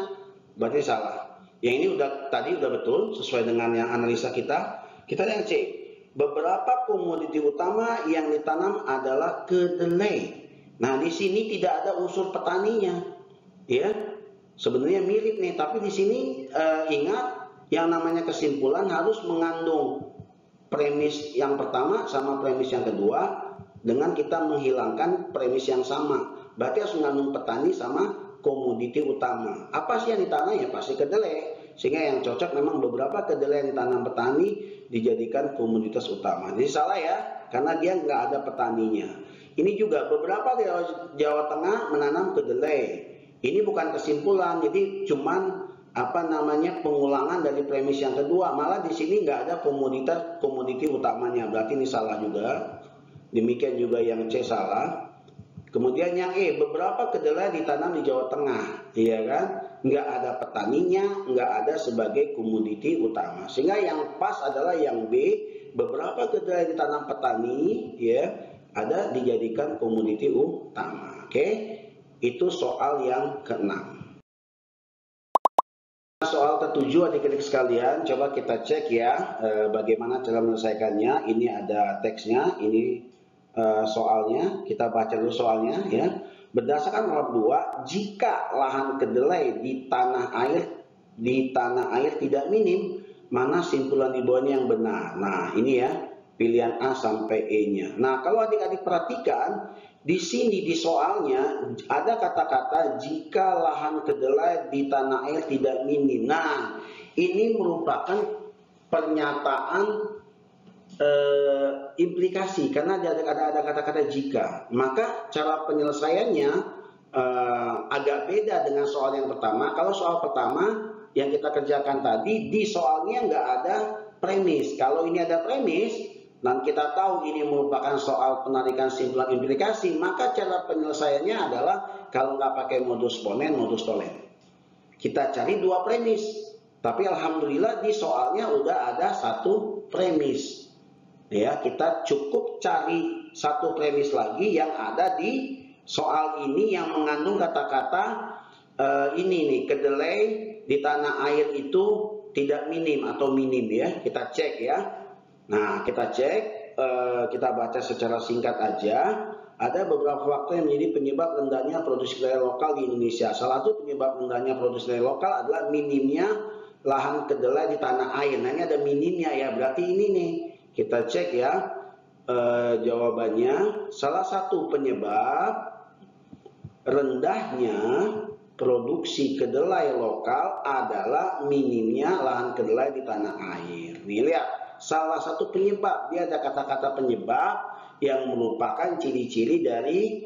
berarti salah. Yang ini tadi udah betul sesuai dengan yang analisa kita. Kita yang C, beberapa komoditi utama yang ditanam adalah kedelai. Nah, di sini tidak ada unsur petaninya, ya. Sebenarnya mirip nih, tapi di sini ingat yang namanya kesimpulan harus mengandung premis yang pertama sama premis yang kedua, dengan kita menghilangkan premis yang sama. Berarti harus mengandung petani sama komoditi utama. Apa sih yang ditanam? Ya pasti kedelai. Sehingga yang cocok memang beberapa kedelai yang ditanam petani dijadikan komoditas utama. Jadi salah ya, karena dia nggak ada petaninya. Ini juga beberapa di Jawa Tengah menanam kedelai. Ini bukan kesimpulan, jadi cuman pengulangan dari premis yang kedua. Malah di sini nggak ada komoditi utamanya. Berarti ini salah juga. Demikian juga yang C salah. Kemudian yang E, beberapa kedelai ditanam di Jawa Tengah, iya kan? Nggak ada petaninya, nggak ada sebagai komoditi utama. Sehingga yang pas adalah yang B, beberapa kedelai ditanam petani, ya, ada dijadikan komoditi utama. Oke? Itu soal yang ke-6. Soal ke-7 adik-adik sekalian, coba kita cek ya bagaimana cara menyelesaikannya. Ini ada teksnya, ini soalnya. Kita baca dulu soalnya ya. Berdasarkan bab 2, jika lahan kedelai di tanah air tidak minim, mana simpulan di bawahnya yang benar? Nah, ini ya, pilihan A sampai E-nya. Nah, kalau adik-adik perhatikan, di sini di soalnya ada kata-kata jika lahan kedelai di tanah air tidak minim. Nah, ini merupakan pernyataan implikasi karena ada kata-kata jika. Maka cara penyelesaiannya agak beda dengan soal yang pertama. Kalau soal pertama yang kita kerjakan tadi, di soalnya nggak ada premis. Kalau ini ada premis dan kita tahu ini merupakan soal penarikan simpulan implikasi, maka cara penyelesaiannya adalah kalau nggak pakai modus ponen, modus tolen. Kita cari dua premis, tapi alhamdulillah di soalnya udah ada satu premis. Ya, kita cukup cari satu premis lagi yang ada di soal ini yang mengandung kata-kata ini nih, kedelai di tanah air itu tidak minim atau minim ya. Kita cek ya. Nah, kita cek, kita baca secara singkat aja. Ada beberapa faktor yang menjadi penyebab rendahnya produksi kedelai lokal di Indonesia. Salah satu penyebab rendahnya produksi kedelai lokal adalah minimnya lahan kedelai di tanah air. Nah, ini ada minimnya ya, berarti ini nih. Kita cek ya, jawabannya. Salah satu penyebab rendahnya produksi kedelai lokal adalah minimnya lahan kedelai di tanah air. Nih, lihat. Salah satu penyebab, dia ada kata-kata penyebab yang merupakan ciri-ciri dari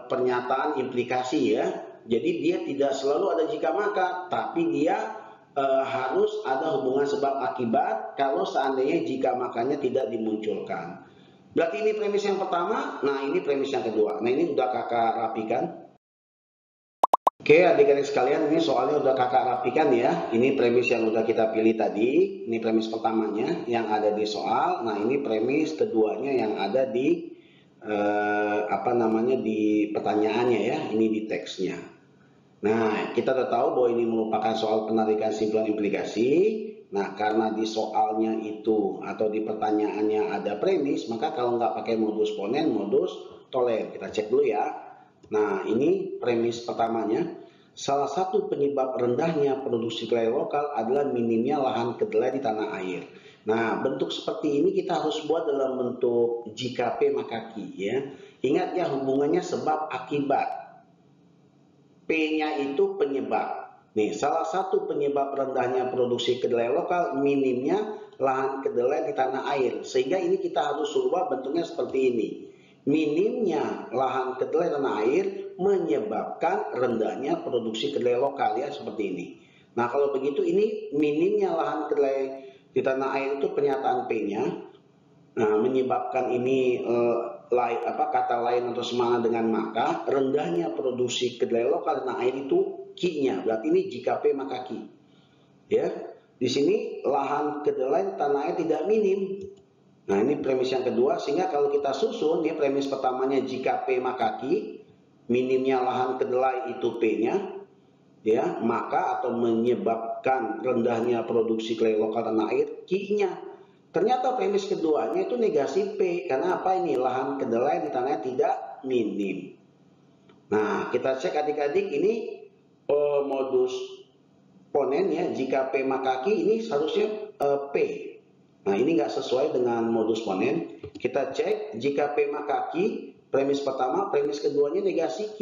pernyataan implikasi ya. Jadi dia tidak selalu ada jika maka, tapi dia harus ada hubungan sebab akibat kalau seandainya jika makanya tidak dimunculkan. Berarti ini premis yang pertama, nah ini premis yang kedua. Nah ini udah kakak rapikan. Oke adik-adik sekalian, ini soalnya udah kakak rapikan ya. Ini premis yang udah kita pilih tadi. Ini premis pertamanya yang ada di soal. Nah ini premis keduanya yang ada di di pertanyaannya ya. Ini di teksnya. Nah kita udah tahu bahwa ini merupakan soal penarikan simpulan implikasi. Nah karena di soalnya itu atau di pertanyaannya ada premis, maka kalau nggak pakai modus ponen, modus tolen. Kita cek dulu ya. Nah, ini premis pertamanya. Salah satu penyebab rendahnya produksi kedelai lokal adalah minimnya lahan kedelai di tanah air. Nah, bentuk seperti ini kita harus buat dalam bentuk jika P maka Q ya. Ingat ya hubungannya sebab akibat. P-nya itu penyebab. Nih, salah satu penyebab rendahnya produksi kedelai lokal minimnya lahan kedelai di tanah air. Sehingga ini kita harus ubah bentuknya seperti ini. Minimnya lahan kedelai tanah air menyebabkan rendahnya produksi kedelai lokal ya seperti ini. Nah kalau begitu ini minimnya lahan kedelai di tanah air itu pernyataan P-nya. Nah menyebabkan ini kata lain atau semana dengan maka rendahnya produksi kedelai lokal tanah air itu Q-nya. Berarti ini jika P maka Q. Ya di sini lahan kedelai tanah air tidak minim. Nah ini premis yang kedua, sehingga kalau kita susun, ini premis pertamanya jika P maka Q, minimnya lahan kedelai itu P-nya, ya maka atau menyebabkan rendahnya produksi kedelai lokal tanah air Q-nya. Ternyata premis keduanya itu negasi P, karena apa ini lahan kedelai di tanah air tidak minim. Nah kita cek adik-adik ini modus ponen ya, jika P maka Q ini seharusnya P. Nah ini nggak sesuai dengan modus ponen. Kita cek jika P maka Q, premis pertama, premis keduanya negasi Q.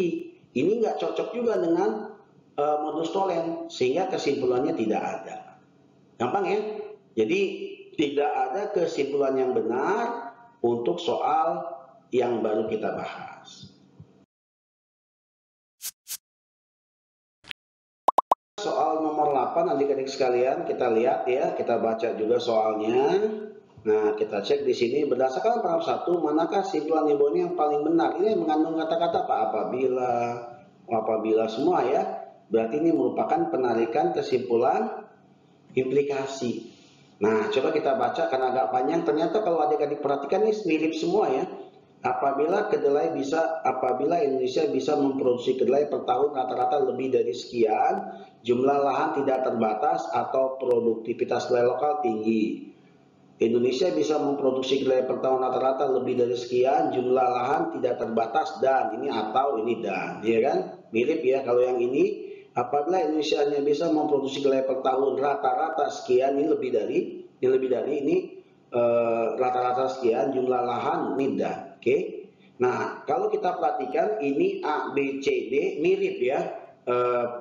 Ini nggak cocok juga dengan modus tolen, sehingga kesimpulannya tidak ada. Gampang ya? Jadi tidak ada kesimpulan yang benar untuk soal yang baru kita bahas. Soal nomor 8 adik-adik sekalian, kita lihat ya, kita baca juga soalnya. Nah, kita cek di sini berdasarkan paragraf 1, manakah simpulan di bawah ini yang paling benar? Ini mengandung kata-kata apa? Apabila semua ya. Berarti ini merupakan penarikan kesimpulan implikasi. Nah, coba kita baca karena agak panjang. Ternyata kalau adik-adik perhatikan ini mirip semua ya. apabila Indonesia bisa memproduksi kedelai per tahun rata-rata lebih dari sekian, jumlah lahan tidak terbatas atau produktivitas kedelai lokal tinggi. Indonesia bisa memproduksi kedelai per tahun rata-rata lebih dari sekian, jumlah lahan tidak terbatas, dan ini atau ini dan, ya kan? Mirip ya. Kalau yang ini, apabila Indonesia hanya bisa memproduksi kedelai per tahun rata-rata sekian, ini lebih dari ini rata-rata sekian, jumlah lahan ini dan. Oke. Nah, kalau kita perhatikan ini A, B, C, D mirip ya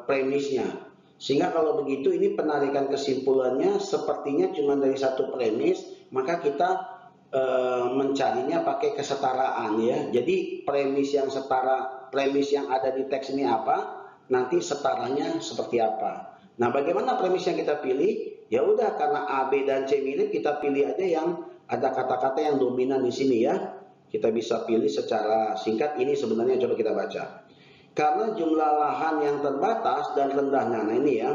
premisnya. Sehingga kalau begitu ini penarikan kesimpulannya sepertinya cuma dari satu premis, maka kita mencarinya pakai kesetaraan ya. Jadi premis yang setara, premis yang ada di teks ini apa, nanti setaranya seperti apa. Nah, bagaimana premis yang kita pilih? Ya udah, karena A, B, dan C mirip, kita pilih aja yang ada kata-kata yang dominan di sini ya. Kita bisa pilih secara singkat. Ini sebenarnya coba kita baca. Karena jumlah lahan yang terbatas dan rendahnya, nah ini ya,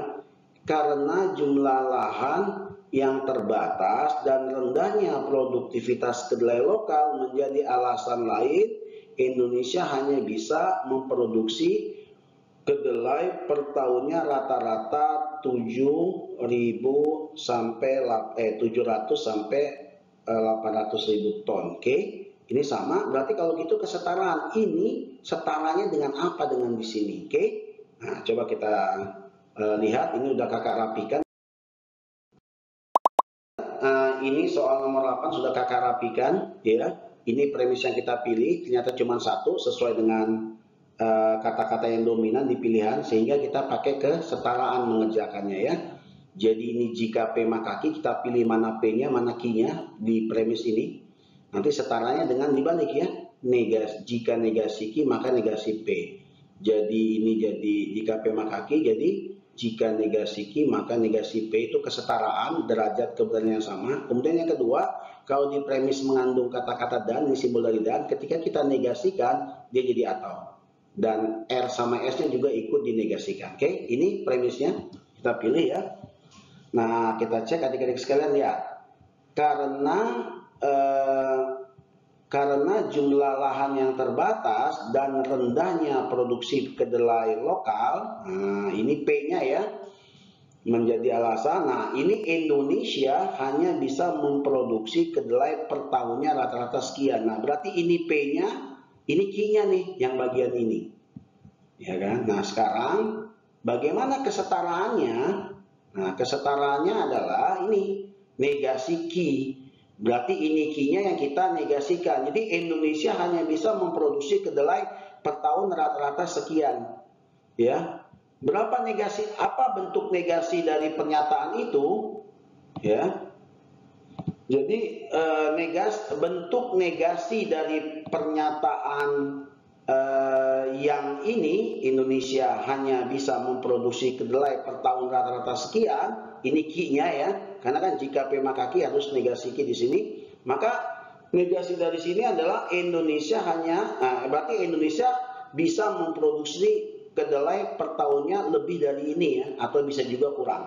karena jumlah lahan yang terbatas dan rendahnya produktivitas kedelai lokal menjadi alasan lain Indonesia hanya bisa memproduksi kedelai per tahunnya rata-rata 700 sampai 800.000 ton. Oke. Ini sama, berarti kalau gitu kesetaraan ini setaranya dengan apa dengan di sini, oke? Nah, coba kita lihat, ini udah kakak rapikan. Ini soal nomor 8 sudah kakak rapikan, ya. Ini premis yang kita pilih, ternyata cuma satu sesuai dengan kata-kata yang dominan di pilihan, sehingga kita pakai kesetaraan mengerjakannya ya. Jadi ini jika P maka Q, kita pilih mana P-nya, mana Q-nya di premis ini. Nanti setaranya dengan dibalik ya, jika negasi Q maka negasi P. Jadi ini jadi jika P maka Q, jadi jika negasi Q maka negasi P, itu kesetaraan derajat kebenaran yang sama. Kemudian yang kedua, kalau di premis mengandung kata-kata dan, ini simbol dari dan, ketika kita negasikan dia jadi atau. Dan R sama S-nya juga ikut dinegasikan. Oke, ini premisnya kita pilih ya. Nah, kita cek adik-adik sekalian lihat. Karena jumlah lahan yang terbatas dan rendahnya produksi kedelai lokal, nah ini P-nya ya, menjadi alasan. Nah, ini Indonesia hanya bisa memproduksi kedelai per tahunnya rata-rata sekian. Nah, berarti ini P-nya, ini Q-nya nih, yang bagian ini. Ya kan? Nah, sekarang bagaimana kesetaraannya? Nah, kesetaraannya adalah ini, negasi Q. Berarti ini Q-nya yang kita negasikan. Jadi Indonesia hanya bisa memproduksi kedelai per tahun rata-rata sekian. Ya. Berapa negasi, apa bentuk negasi dari pernyataan itu? Ya. Jadi bentuk negasi dari pernyataan yang ini, Indonesia hanya bisa memproduksi kedelai per tahun rata-rata sekian, ini Q-nya ya. Karena kan jika P maka Q harus negasi Q di sini, maka negasi dari sini adalah Indonesia hanya, berarti Indonesia bisa memproduksi kedelai per tahunnya lebih dari ini ya, atau bisa juga kurang,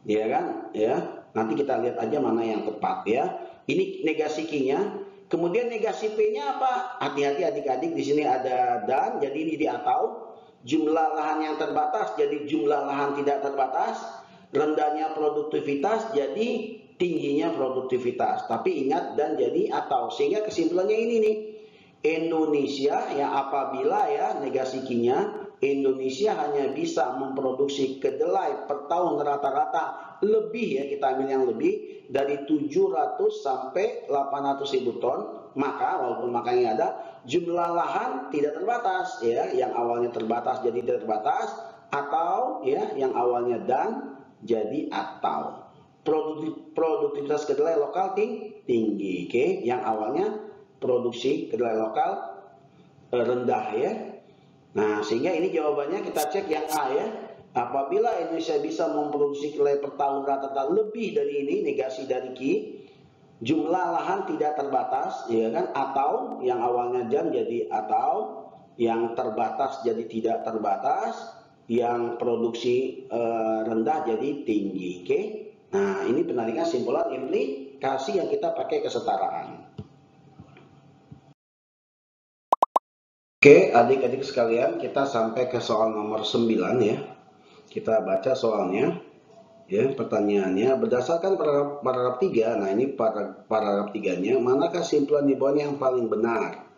ya kan? Ya, nanti kita lihat aja mana yang tepat ya. Ini negasi Q-nya. Kemudian negasi P-nya apa? Hati-hati adik-adik, di sini ada dan, jadi ini di atau. Jumlah lahan yang terbatas, jadi jumlah lahan tidak terbatas. Rendahnya produktivitas, jadi tingginya produktivitas. Tapi ingat dan jadi atau. Sehingga kesimpulannya ini nih. Indonesia ya, apabila ya negasi Q-nya, Indonesia hanya bisa memproduksi kedelai per tahun rata-rata lebih ya, kita ambil yang lebih dari 700 sampai 800.000 ton. Maka walaupun makanya ada, jumlah lahan tidak terbatas ya, yang awalnya terbatas jadi tidak terbatas, atau ya yang awalnya dan jadi atau. Produktivitas kedelai lokal tinggi, oke? Yang awalnya produksi kedelai lokal rendah ya. Nah, sehingga ini jawabannya kita cek yang A ya. Apabila Indonesia bisa memproduksi kedelai per tahun rata-rata lebih dari ini, negasi dari Q, jumlah lahan tidak terbatas, ya kan? Atau yang awalnya dan jadi atau, yang terbatas jadi tidak terbatas, yang produksi rendah jadi tinggi, oke? Nah, ini penarikan simpulan implikasi yang kita pakai kesetaraan. Oke, adik-adik sekalian, kita sampai ke soal nomor 9 ya. Kita baca soalnya. Ya, pertanyaannya berdasarkan paragraf 3. Nah, ini paragraf 3-nya, manakah kesimpulan di bawahnya yang paling benar?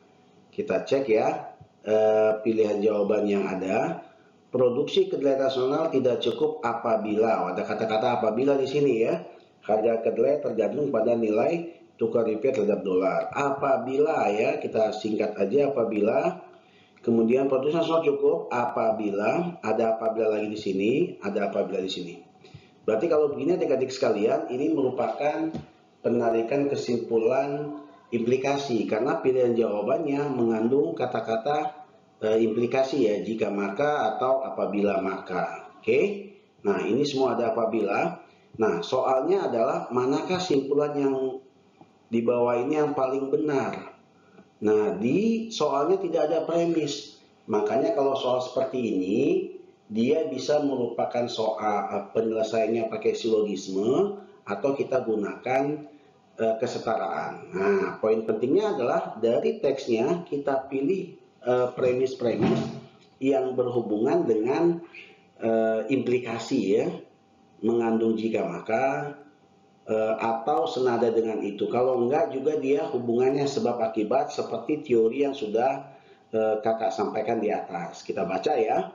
Kita cek ya. Pilihan jawaban yang ada. Produksi kedelai nasional tidak cukup apabila, ada kata-kata apabila di sini ya. Harga kedelai tergantung pada nilai tukar rupiah terhadap dolar. Apabila ya, kita singkat aja apabila. Kemudian produksi nasional cukup apabila, ada apabila lagi di sini, ada apabila di sini. Berarti kalau begini adik-adik sekalian, ini merupakan penarikan kesimpulan implikasi karena pilihan jawabannya mengandung kata-kata implikasi ya, jika maka atau apabila maka. Oke. Nah, ini semua ada apabila. Nah, soalnya adalah manakah kesimpulan yang di bawah ini yang paling benar? Nah, di soalnya tidak ada premis. Makanya kalau soal seperti ini, dia bisa merupakan soal penyelesaiannya pakai silogisme atau kita gunakan kesetaraan. Nah, poin pentingnya adalah dari teksnya kita pilih premis-premis yang berhubungan dengan implikasi ya, mengandung jika maka, atau senada dengan itu. Kalau enggak juga dia hubungannya sebab akibat seperti teori yang sudah kakak sampaikan di atas. Kita baca ya.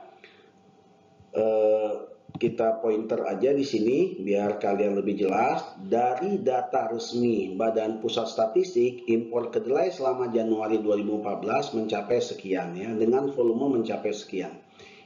Kita pointer aja di sini biar kalian lebih jelas. Dari data resmi Badan Pusat Statistik, impor kedelai selama Januari 2014 mencapai sekian ya, dengan volume mencapai sekian.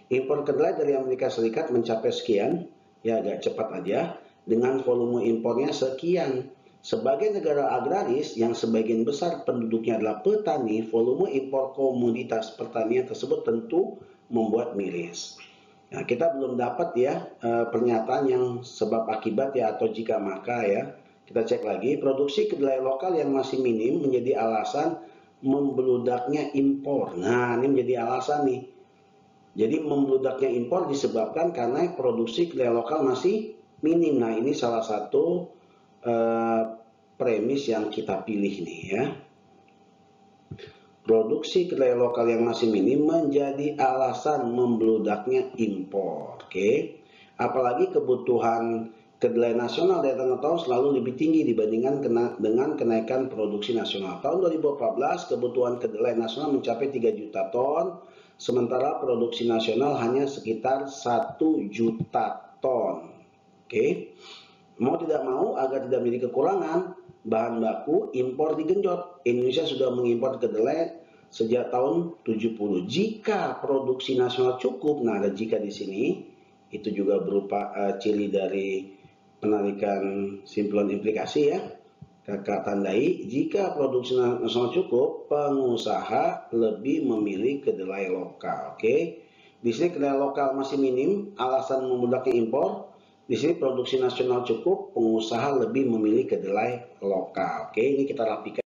Impor kedelai dari Amerika Serikat mencapai sekian, ya agak cepat aja, dengan volume impornya sekian. Sebagai negara agraris yang sebagian besar penduduknya adalah petani, volume impor komoditas pertanian tersebut tentu membuat miris. Nah, kita belum dapat ya pernyataan yang sebab akibat ya atau jika maka ya. Kita cek lagi, produksi kedelai lokal yang masih minim menjadi alasan membeludaknya impor. Nah, ini menjadi alasan nih. Jadi membeludaknya impor disebabkan karena produksi kedelai lokal masih minim. Nah, ini salah satu premis yang kita pilih nih ya. Produksi kedelai lokal yang masih minim menjadi alasan membeludaknya impor. Oke. Apalagi kebutuhan kedelai nasional dari tengah tahun selalu lebih tinggi dibandingkan dengan kenaikan produksi nasional. Tahun 2014 kebutuhan kedelai nasional mencapai 3 juta ton, sementara produksi nasional hanya sekitar 1 juta ton. Oke. Mau tidak mau agar tidak menjadi kekurangan bahan baku, impor digenjot. Indonesia sudah mengimpor kedelai sejak tahun 70. Jika produksi nasional cukup, nah ada jika di sini, itu juga berupa ciri dari penarikan simpulan implikasi ya. Kakak tandai, jika produksi nasional cukup, pengusaha lebih memilih kedelai lokal. Oke. Di sini kedelai lokal masih minim, alasan membeludaknya impor. Di sini produksi nasional cukup, pengusaha lebih memilih kedelai lokal. Oke, ini kita rapikan.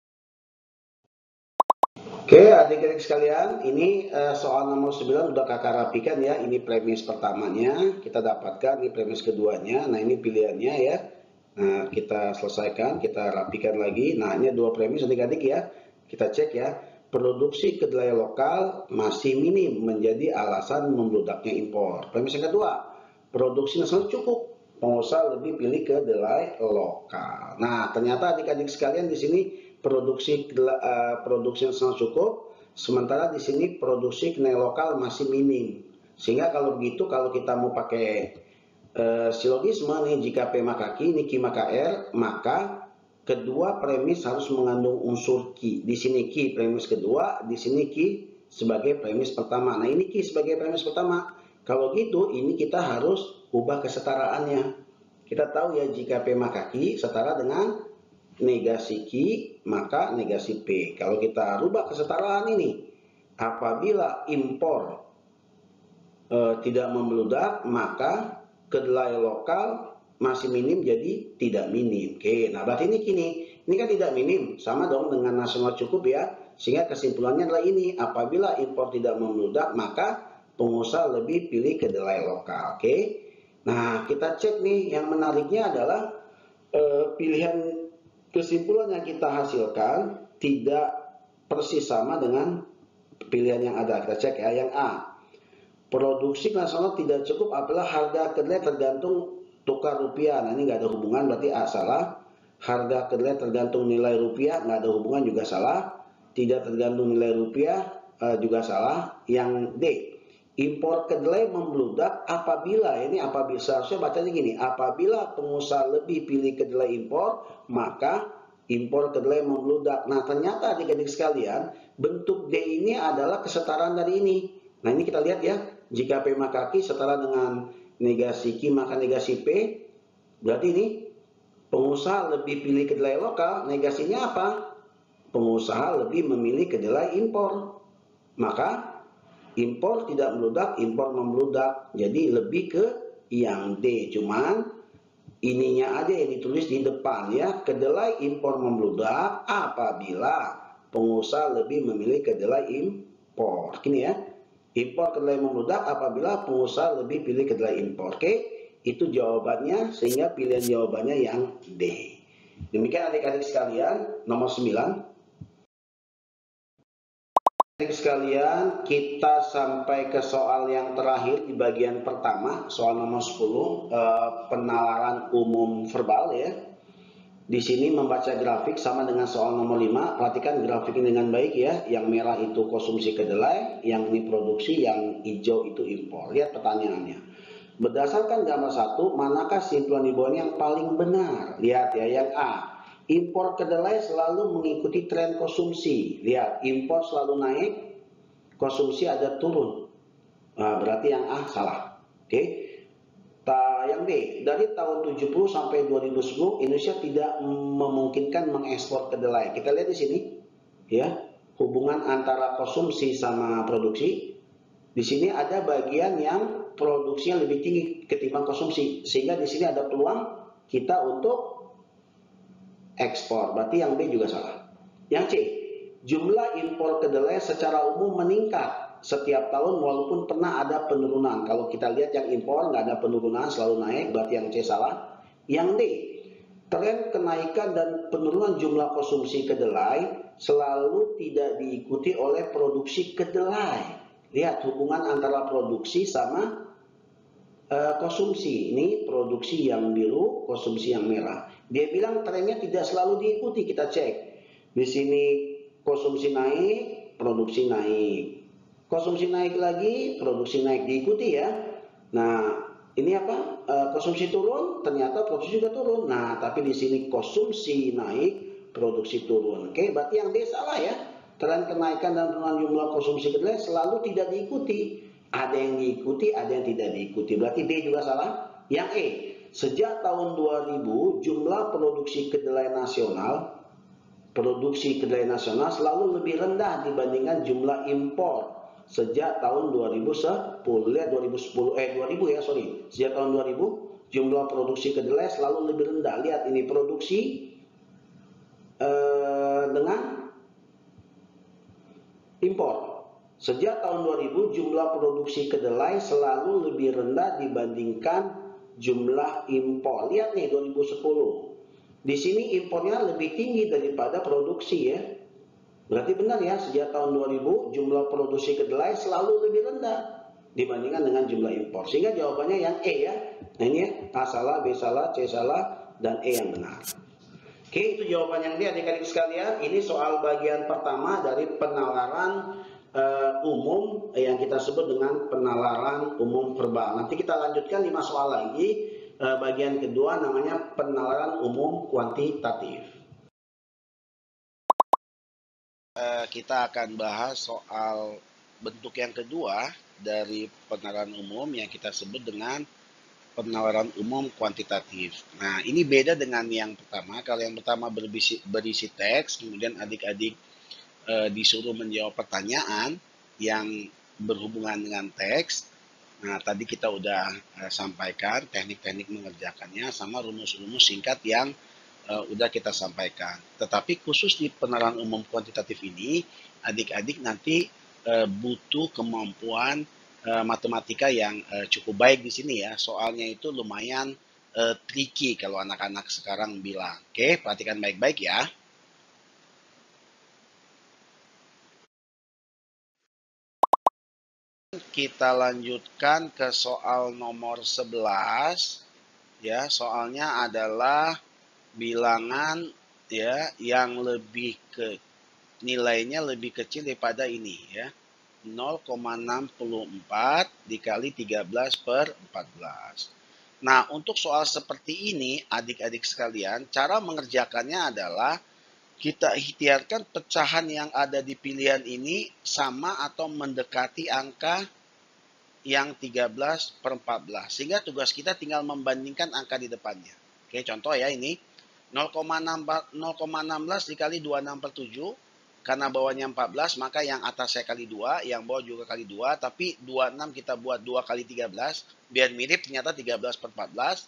Oke, adik-adik sekalian, ini soal nomor 9 udah kakak rapikan ya. Ini premis pertamanya, kita dapatkan, ini premis keduanya. Nah, ini pilihannya ya. Nah, kita selesaikan, kita rapikan lagi. Nah, ini dua premis adik-adik ya. Kita cek ya. Produksi kedelai lokal masih minim menjadi alasan membeludaknya impor. Premis yang kedua, produksi nasional cukup, pengusaha lebih pilih kedelai lokal. Nah, ternyata adik-adik sekalian di sini produksi nasional cukup, sementara di sini produksi kedelai lokal masih minim. Sehingga kalau begitu, kalau kita mau pakai silogisme nih, jika P maka Q, ini Q maka R, maka kedua premis harus mengandung unsur Q. Di sini Q premis kedua, di sini Q sebagai premis pertama. Nah, ini Q sebagai premis pertama. Kalau gitu, ini kita harus ubah kesetaraannya. Kita tahu ya, jika P maka Q setara dengan negasi Q maka negasi P. Kalau kita rubah kesetaraan ini, apabila impor tidak membeludak, maka kedelai lokal masih minim jadi tidak minim. Oke, nah berarti ini kan tidak minim, sama dong dengan nasional cukup ya. Sehingga kesimpulannya adalah ini, apabila impor tidak membeludak, maka pengusaha lebih pilih kedelai lokal. Oke, nah kita cek nih, yang menariknya adalah pilihan kesimpulan yang kita hasilkan tidak persis sama dengan pilihan yang ada. Kita cek ya. Yang A, produksi nasional tidak cukup apabila harga kedelai tergantung tukar rupiah. Nah, ini nggak ada hubungan, berarti A salah. Harga kedelai tergantung nilai rupiah, nggak ada hubungan, juga salah. Tidak tergantung nilai rupiah, juga salah. Yang D, impor kedelai membludak apabila, ini apabila, seharusnya bacanya gini, apabila pengusaha lebih pilih kedelai impor, maka impor kedelai membludak. Nah, ternyata adik-adik sekalian, bentuk D ini adalah kesetaraan dari ini. Nah, ini kita lihat ya, jika P maka Q setara dengan negasi Q maka negasi P, berarti ini pengusaha lebih pilih kedelai lokal, negasinya apa? Pengusaha lebih memilih kedelai impor. Maka impor tidak meludak, impor membludak. Jadi lebih ke yang D. Cuman ininya aja yang ditulis di depan ya. Kedelai impor membludak apabila pengusaha lebih memilih kedelai impor. Gini ya. Impor kedelai membludak apabila pengusaha lebih pilih kedelai impor. Oke, itu jawabannya, sehingga pilihan jawabannya yang D. Demikian adik-adik sekalian, nomor 9. Adik sekalian, kita sampai ke soal yang terakhir di bagian pertama, soal nomor 10, penalaran umum verbal ya. Di sini membaca grafik sama dengan soal nomor 5. Perhatikan grafik ini dengan baik ya. Yang merah itu konsumsi kedelai, yang ini produksi, yang hijau itu impor. Lihat pertanyaannya. Berdasarkan gambar 1, manakah kesimpulan di bawah yang paling benar? Lihat ya, yang A. Impor kedelai selalu mengikuti tren konsumsi. Lihat, impor selalu naik, konsumsi ada turun. Nah, berarti yang A salah. Oke. Yang B, dari tahun 70 sampai 2010 Indonesia tidak memungkinkan mengekspor kedelai. Kita lihat di sini ya, hubungan antara konsumsi sama produksi. Di sini ada bagian yang produksinya lebih tinggi ketimbang konsumsi, sehingga di sini ada peluang kita untuk ekspor. Berarti yang B juga salah. Yang C, jumlah impor kedelai secara umum meningkat setiap tahun walaupun pernah ada penurunan. Kalau kita lihat yang impor nggak ada penurunan, selalu naik, berarti yang C salah. Yang D, tren kenaikan dan penurunan jumlah konsumsi kedelai selalu tidak diikuti oleh produksi kedelai. Lihat hubungan antara produksi sama konsumsi. Ini produksi yang biru, konsumsi yang merah. Dia bilang trennya tidak selalu diikuti. Kita cek. Di sini konsumsi naik, produksi naik. Konsumsi naik lagi, produksi naik, diikuti ya. Nah, ini apa? Konsumsi turun, ternyata produksi juga turun. Nah, tapi di sini konsumsi naik, produksi turun. Oke, berarti yang D salah ya. Tren kenaikan dan penurunan jumlah konsumsi kedelai selalu tidak diikuti. Ada yang diikuti, ada yang tidak diikuti. Berarti D juga salah. Yang E, sejak tahun 2000 jumlah produksi kedelai nasional selalu lebih rendah dibandingkan jumlah impor sejak tahun 2010. Lihat 2000 ya, sorry. Sejak tahun 2000 jumlah produksi kedelai selalu lebih rendah. Lihat ini produksi dengan impor. Sejak tahun 2000 jumlah produksi kedelai selalu lebih rendah dibandingkan jumlah impor. Lihat nih 2010. Di sini impornya lebih tinggi daripada produksi ya. Berarti benar ya, sejak tahun 2000 jumlah produksi kedelai selalu lebih rendah dibandingkan dengan jumlah impor. Sehingga jawabannya yang E ya. Nah ini ya, A salah, B salah, C salah, dan E yang benar. Oke, itu jawaban yang D adik-adik sekalian. Ini soal bagian pertama dari penalaran umum yang kita sebut dengan penalaran umum verbal. Nanti kita lanjutkan 5 soal lagi. Bagian kedua namanya penalaran umum kuantitatif. Kita akan bahas soal bentuk yang kedua dari penalaran umum yang kita sebut dengan penalaran umum kuantitatif. Nah, ini beda dengan yang pertama. Kalau yang pertama berisi teks, kemudian adik-adik disuruh menjawab pertanyaan yang berhubungan dengan teks. Nah, tadi kita udah sampaikan teknik-teknik mengerjakannya sama rumus-rumus singkat yang udah kita sampaikan. Tetapi khusus di penalaran umum kuantitatif ini, adik-adik nanti butuh kemampuan matematika yang cukup baik di sini ya. Soalnya itu lumayan tricky kalau anak-anak sekarang bilang. Oke, perhatikan baik-baik ya. Kita lanjutkan ke soal nomor 11. Ya, soalnya adalah bilangan ya yang lebih ke nilainya lebih kecil daripada ini ya. 0,64 dikali 13 per 14. Nah, untuk soal seperti ini, adik-adik sekalian, cara mengerjakannya adalah kita ikhtiarkan pecahan yang ada di pilihan ini sama atau mendekati angka yang 13 per 14. Sehingga tugas kita tinggal membandingkan angka di depannya. Oke, contoh ya ini. 0,16 dikali 26 per 7. Karena bawahnya 14, maka yang atas saya kali 2, yang bawah juga kali 2. Tapi 26 kita buat 2 kali 13. Biar mirip, ternyata 13 per 14.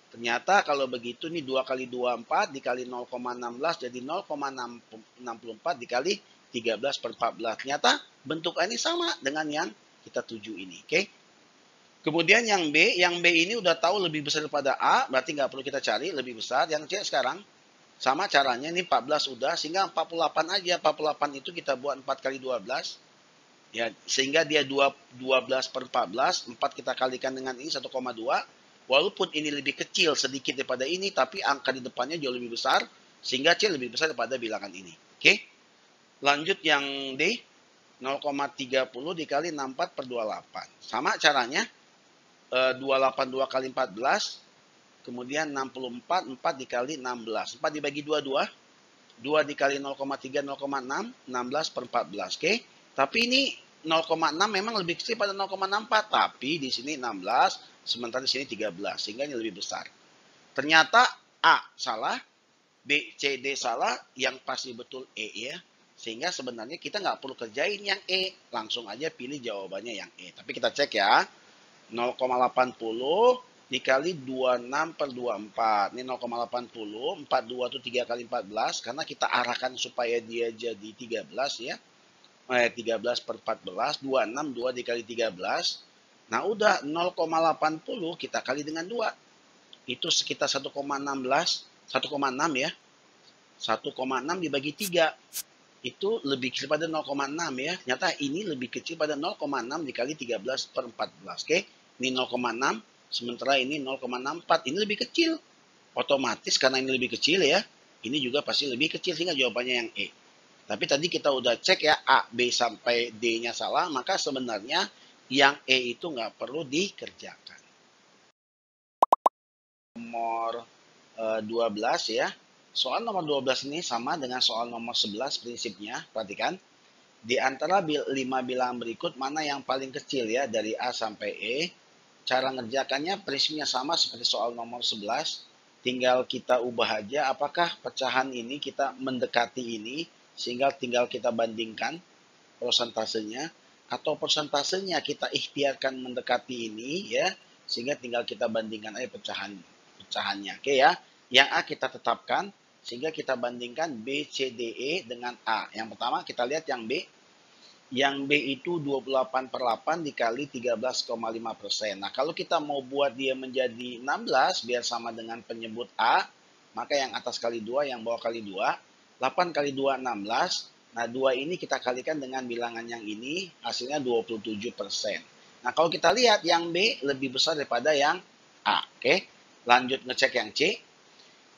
Ternyata kalau begitu nih 2 kali 2, 4 dikali 0,16 jadi 0,64 dikali 13 per 14. Ternyata bentuk ini sama dengan yang kita tuju ini. Oke. Kemudian yang B ini udah tahu lebih besar daripada A, berarti nggak perlu kita cari lebih besar. Yang C sekarang sama caranya, ini 14 udah, sehingga 48 aja. 48 itu kita buat 4 kali 12. Ya, sehingga dia 12 per 14, 4 kita kalikan dengan ini 1,2. Walaupun ini lebih kecil sedikit daripada ini, tapi angka di depannya jauh lebih besar, sehingga C lebih besar daripada bilangan ini. Oke. Lanjut yang D, 0,30 dikali 64 per 28. Sama caranya, 282 kali 14, kemudian 64, 4 dikali 16. 4 dibagi 2, 2. 2 dikali 0,3, 0,6, 16 per 14. Oke. Tapi ini 0,6 memang lebih kecil pada 0,64. Tapi di sini 16, sementara di sini 13. Sehingga ini lebih besar. Ternyata A salah, B, C, D salah, yang pasti betul E ya. Sehingga sebenarnya kita nggak perlu kerjain yang E. Langsung aja pilih jawabannya yang E. Tapi kita cek ya. 0,80 dikali 26 per 24. Ini 0,80. 42 itu 3 kali 14. Karena kita arahkan supaya dia jadi 13 ya. 13 per 14. 26, 2 dikali 13. Nah udah 0,80 kita kali dengan 2. Itu sekitar 1,16. 1,6 ya. 1,6 dibagi 3. Itu lebih kecil pada 0,6 ya. Ternyata ini lebih kecil pada 0,6 dikali 13 per 14. Oke. Ini 0,6, sementara ini 0,64. Ini lebih kecil. Otomatis karena ini lebih kecil ya, ini juga pasti lebih kecil, sehingga jawabannya yang E. Tapi tadi kita udah cek ya, A, B sampai D-nya salah, maka sebenarnya yang E itu nggak perlu dikerjakan. Nomor 12 ya. Soal nomor 12 ini sama dengan soal nomor 11 prinsipnya. Perhatikan. Di antara 5 bilangan berikut, mana yang paling kecil ya dari A sampai E? Cara ngerjakannya prinsipnya sama seperti soal nomor 11. Tinggal kita ubah aja apakah pecahan ini kita mendekati ini, sehingga tinggal kita bandingkan persentasenya, atau persentasenya kita ikhtiarkan mendekati ini ya, sehingga tinggal kita bandingkan aja pecahannya. Oke ya. Yang A kita tetapkan, sehingga kita bandingkan B, C, D, E dengan A. Yang pertama kita lihat yang B. Yang B itu 28 per 8 dikali 13,5%. Nah, kalau kita mau buat dia menjadi 16 biar sama dengan penyebut A, maka yang atas kali 2, yang bawah kali 2. 8 kali 2, 16. Nah, 2 ini kita kalikan dengan bilangan yang ini, hasilnya 27%. Nah, kalau kita lihat yang B lebih besar daripada yang A. Oke, lanjut ngecek yang C.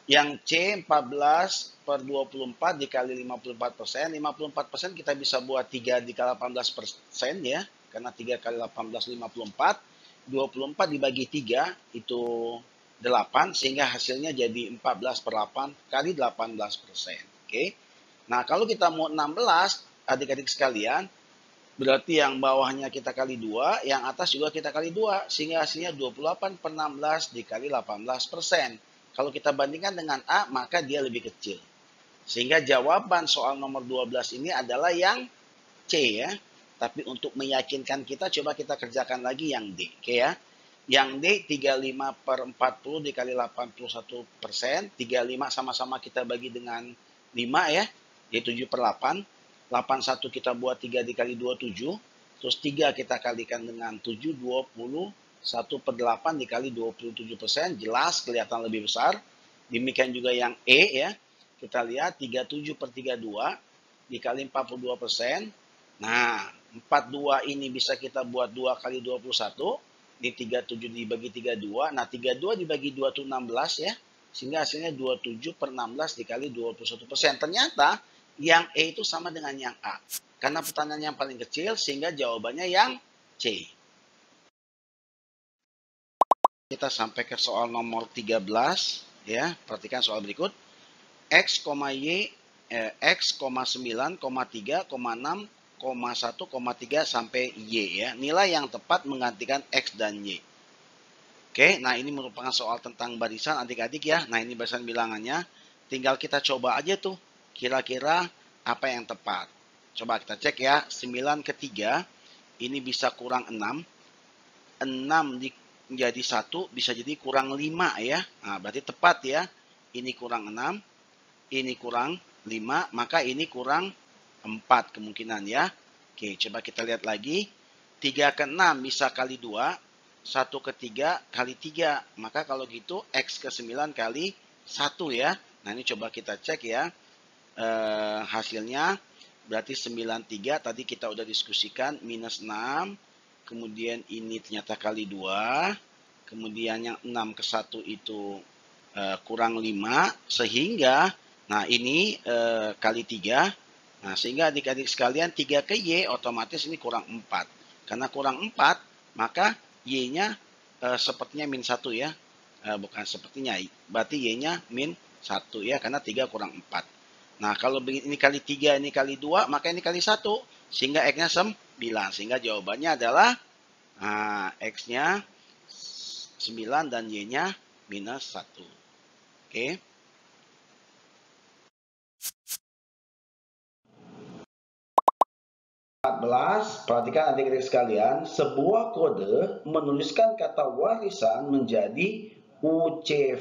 Yang C 14 per 24 dikali 54%. 54% kita bisa buat 3 dikali 18% ya. Karena 3 kali 18, 54. 24 dibagi 3 itu 8. Sehingga hasilnya jadi 14 per 8 kali 18%. Oke. Nah kalau kita mau 16, adik-adik sekalian, berarti yang bawahnya kita kali 2, yang atas juga kita kali 2. Sehingga hasilnya 28 per 16 dikali 18%. Kalau kita bandingkan dengan A, maka dia lebih kecil. Sehingga jawaban soal nomor 12 ini adalah yang C ya. Tapi untuk meyakinkan kita, coba kita kerjakan lagi yang D. Oke ya. Yang D 35 per 40 dikali 81%. 35 sama-sama kita bagi dengan 5 ya. Jadi 7 per 8. 81 kita buat 3 dikali 27. Terus 3 kita kalikan dengan 7, 20. 1 per 8 dikali 27%, jelas kelihatan lebih besar. Demikian juga yang E ya. Kita lihat 37 per 32 dikali 42%. Nah, 42 ini bisa kita buat 2 kali 21. Ini 37 dibagi 32. Nah, 32 dibagi 2 itu 16 ya. Sehingga hasilnya 27 per 16 dikali 21%. Ternyata yang E itu sama dengan yang A. Karena pertanyaan yang paling kecil, sehingga jawabannya yang C. Kita sampai ke soal nomor 13. Ya, perhatikan soal berikut. X, Y, X, 9, 3, 6, 1,3 sampai Y ya. Nilai yang tepat menggantikan X dan Y. Oke, nah ini merupakan soal tentang barisan adik-adik ya. Nah ini barisan bilangannya. Tinggal kita coba aja tuh. Kira-kira apa yang tepat. Coba kita cek ya. 9 ke 3. Ini bisa kurang 6. 6 menjadi 1 bisa jadi kurang 5 ya. Nah berarti tepat ya. Ini kurang 6. Ini kurang 5. Maka ini kurang 4 kemungkinan ya. Oke, coba kita lihat lagi. 3 ke 6 bisa kali 2. 1 ke 3 kali 3. Maka kalau gitu X ke 9 kali 1 ya. Nah ini coba kita cek ya. Hasilnya berarti 93 tadi kita udah diskusikan minus 6. Kemudian ini ternyata kali 2. Kemudian yang 6 ke 1 itu kurang 5. Sehingga nah ini kali 3. Nah sehingga adik-adik sekalian 3 ke Y otomatis ini kurang 4. Karena kurang 4 maka Y-nya sepertinya min 1 ya. Bukan sepertinya. Berarti Y-nya min 1 ya. Karena 3 kurang 4. Nah kalau ini kali 3 ini kali 2 maka ini kali 1. Sehingga X-nya 9. Sehingga jawabannya adalah X-nya 9 dan Y-nya minus 1. Oke. 14, perhatikan adik-adik sekalian, sebuah kode menuliskan kata warisan menjadi UCV-MUCX.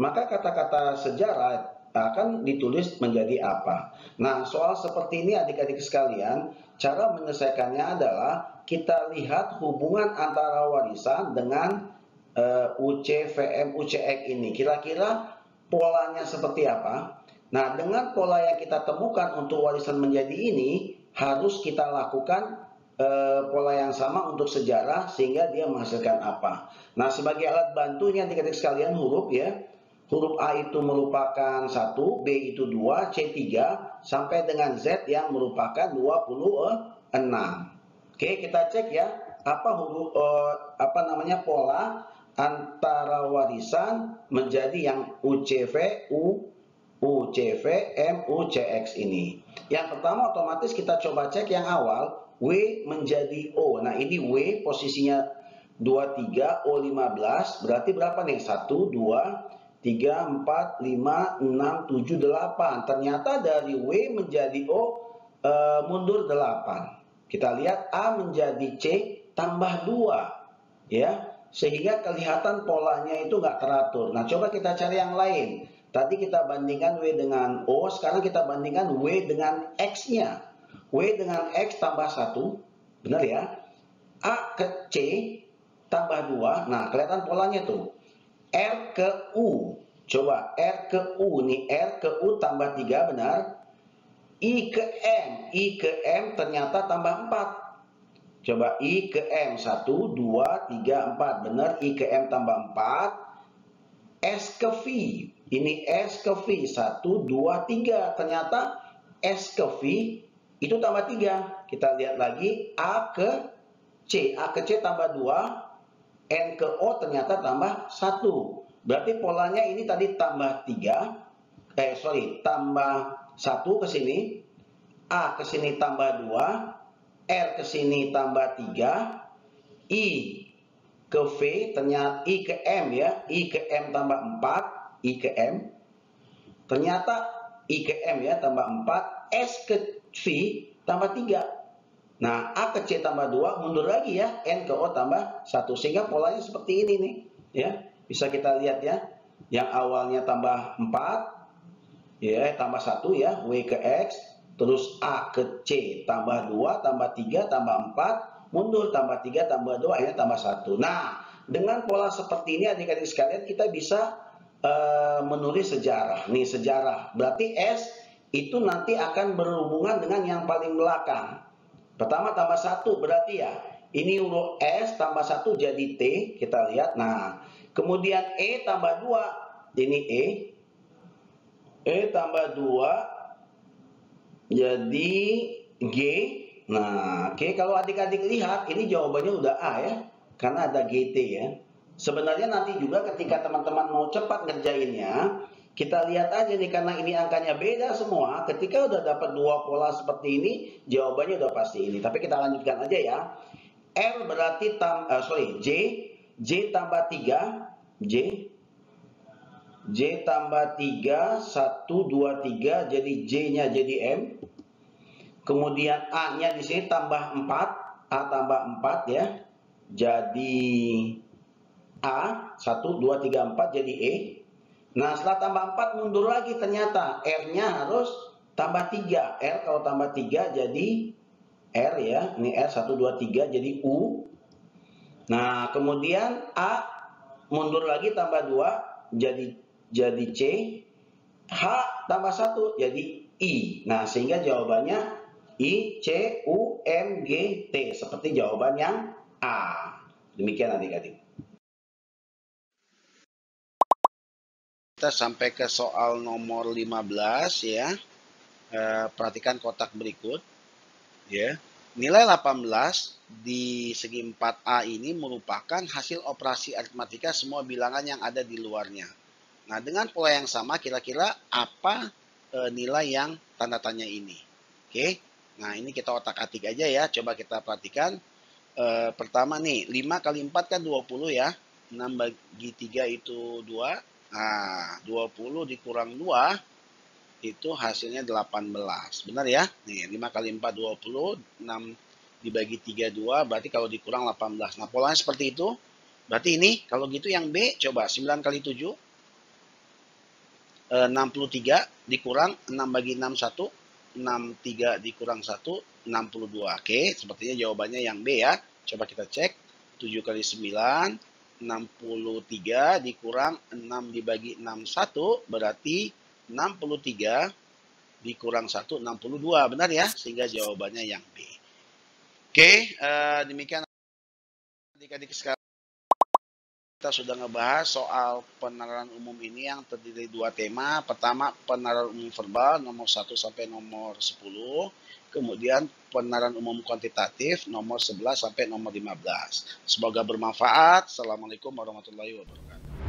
Maka kata-kata sejarah akan ditulis menjadi apa? Nah, soal seperti ini adik-adik sekalian, cara menyelesaikannya adalah kita lihat hubungan antara warisan dengan UCV-MUCX ini. Kira-kira polanya seperti apa? Nah, dengan pola yang kita temukan untuk warisan menjadi ini, harus kita lakukan pola yang sama untuk sejarah sehingga dia menghasilkan apa. Nah, sebagai alat bantunya adik-adik sekalian huruf ya. Huruf A itu merupakan 1, B itu 2, C 3, sampai dengan Z yang merupakan 26. Oke, kita cek ya, apa huruf pola antara warisan menjadi yang UCV, UCV, MUCX ini. Yang pertama otomatis kita coba cek yang awal, W menjadi O. Nah ini W posisinya 23, O 15, berarti berapa nih? 1, 2, 3, 4, 5, 6, 7, 8. Ternyata dari W menjadi O mundur 8. Kita lihat A menjadi C tambah 2. Ya, sehingga kelihatan polanya itu nggak teratur. Nah coba kita cari yang lain. Tadi kita bandingkan W dengan O, sekarang kita bandingkan W dengan X-nya. W dengan X tambah 1, benar ya? A ke C tambah 2, nah kelihatan polanya tuh. R ke U, coba R ke U, nih R ke U tambah 3, benar? I ke M ternyata tambah 4. Coba I ke M, 1, 2, 3, 4, benar? I ke M tambah 4. S ke V, ini S ke V 1, 2, 3. Ternyata S ke V itu tambah 3. Kita lihat lagi A ke C. A ke C tambah 2. N ke O ternyata tambah 1. Berarti polanya ini tadi tambah 3. Tambah 1 ke sini. A ke sini tambah 2. R ke sini tambah 3. I ke V ternyata I ke M ya. I ke M tambah 4. I ke M. Ternyata I ke M ya tambah 4. S ke V tambah 3. Nah, A ke C tambah 2, mundur lagi ya. N ke O tambah 1. Sehingga polanya seperti ini nih. Ya, bisa kita lihat ya. Yang awalnya tambah 4. Ya, tambah 1 ya. W ke X. Terus A ke C tambah 2, tambah 3, tambah 4. Mundur tambah 3, tambah 2, akhirnya tambah 1. Nah, dengan pola seperti ini adik-adik sekalian kita bisa menulis sejarah. Nih sejarah. Berarti S itu nanti akan berhubungan dengan yang paling belakang. Pertama tambah 1 berarti ya, ini huruf S tambah 1 jadi T, kita lihat. Nah, kemudian E tambah 2, ini E tambah 2 jadi G. Nah, oke, kalau adik-adik lihat, ini jawabannya udah A ya, karena ada GT ya. Sebenarnya nanti juga ketika teman-teman mau cepat ngerjainnya, kita lihat aja nih, karena ini angkanya beda semua. Ketika udah dapat dua pola seperti ini, jawabannya udah pasti ini. Tapi kita lanjutkan aja ya. R berarti J tambah 3, J tambah 3, 1, 2, 3, jadi J-nya jadi M. Kemudian A-nya di sini tambah 4, A tambah 4 ya. Jadi A, 1, 2, 3, 4 jadi E. Nah, setelah tambah 4 mundur lagi ternyata R-nya harus tambah 3. R kalau tambah 3 jadi R ya. Ini R 1, 2, 3 jadi U. Nah, kemudian A mundur lagi tambah 2 jadi C. H tambah 1 jadi I. Nah, sehingga jawabannya I, C, U, M, G, T. Seperti jawaban yang A. Demikian adik-adik. Kita sampai ke soal nomor 15 ya. Perhatikan kotak berikut ya. Nilai 18 di segi 4A ini merupakan hasil operasi aritmatika semua bilangan yang ada di luarnya. Nah, dengan pola yang sama kira-kira apa nilai yang tanda tanya ini? Oke. Nah, ini kita otak-atik aja ya. Coba kita perhatikan. Pertama nih, 5 kali 4 kan 20 ya. 6 bagi 3 itu 2. Nah, 20 dikurang 2 itu hasilnya 18. Benar ya? Nih, 5 kali 4 20, 6 dibagi 3 2, berarti kalau dikurang 18. Nah, polanya seperti itu. Berarti ini kalau gitu yang B coba 9 kali 7 63 dikurang 6 bagi 6 1, 63 dikurang 1 62. Oke, sepertinya jawabannya yang B ya. Coba kita cek. 7 kali 9 63 dikurang 6 dibagi 6 1 berarti 63 dikurang 1, 62. Benar ya? Sehingga jawabannya yang B. Oke, demikian adik-adik sekalian. Kita sudah ngebahas soal penalaran umum ini yang terdiri dari 2 tema. Pertama, penalaran umum verbal nomor 1 sampai nomor 10. Kemudian penalaran umum kuantitatif nomor 11 sampai nomor 15. Semoga bermanfaat. Assalamualaikum warahmatullahi wabarakatuh.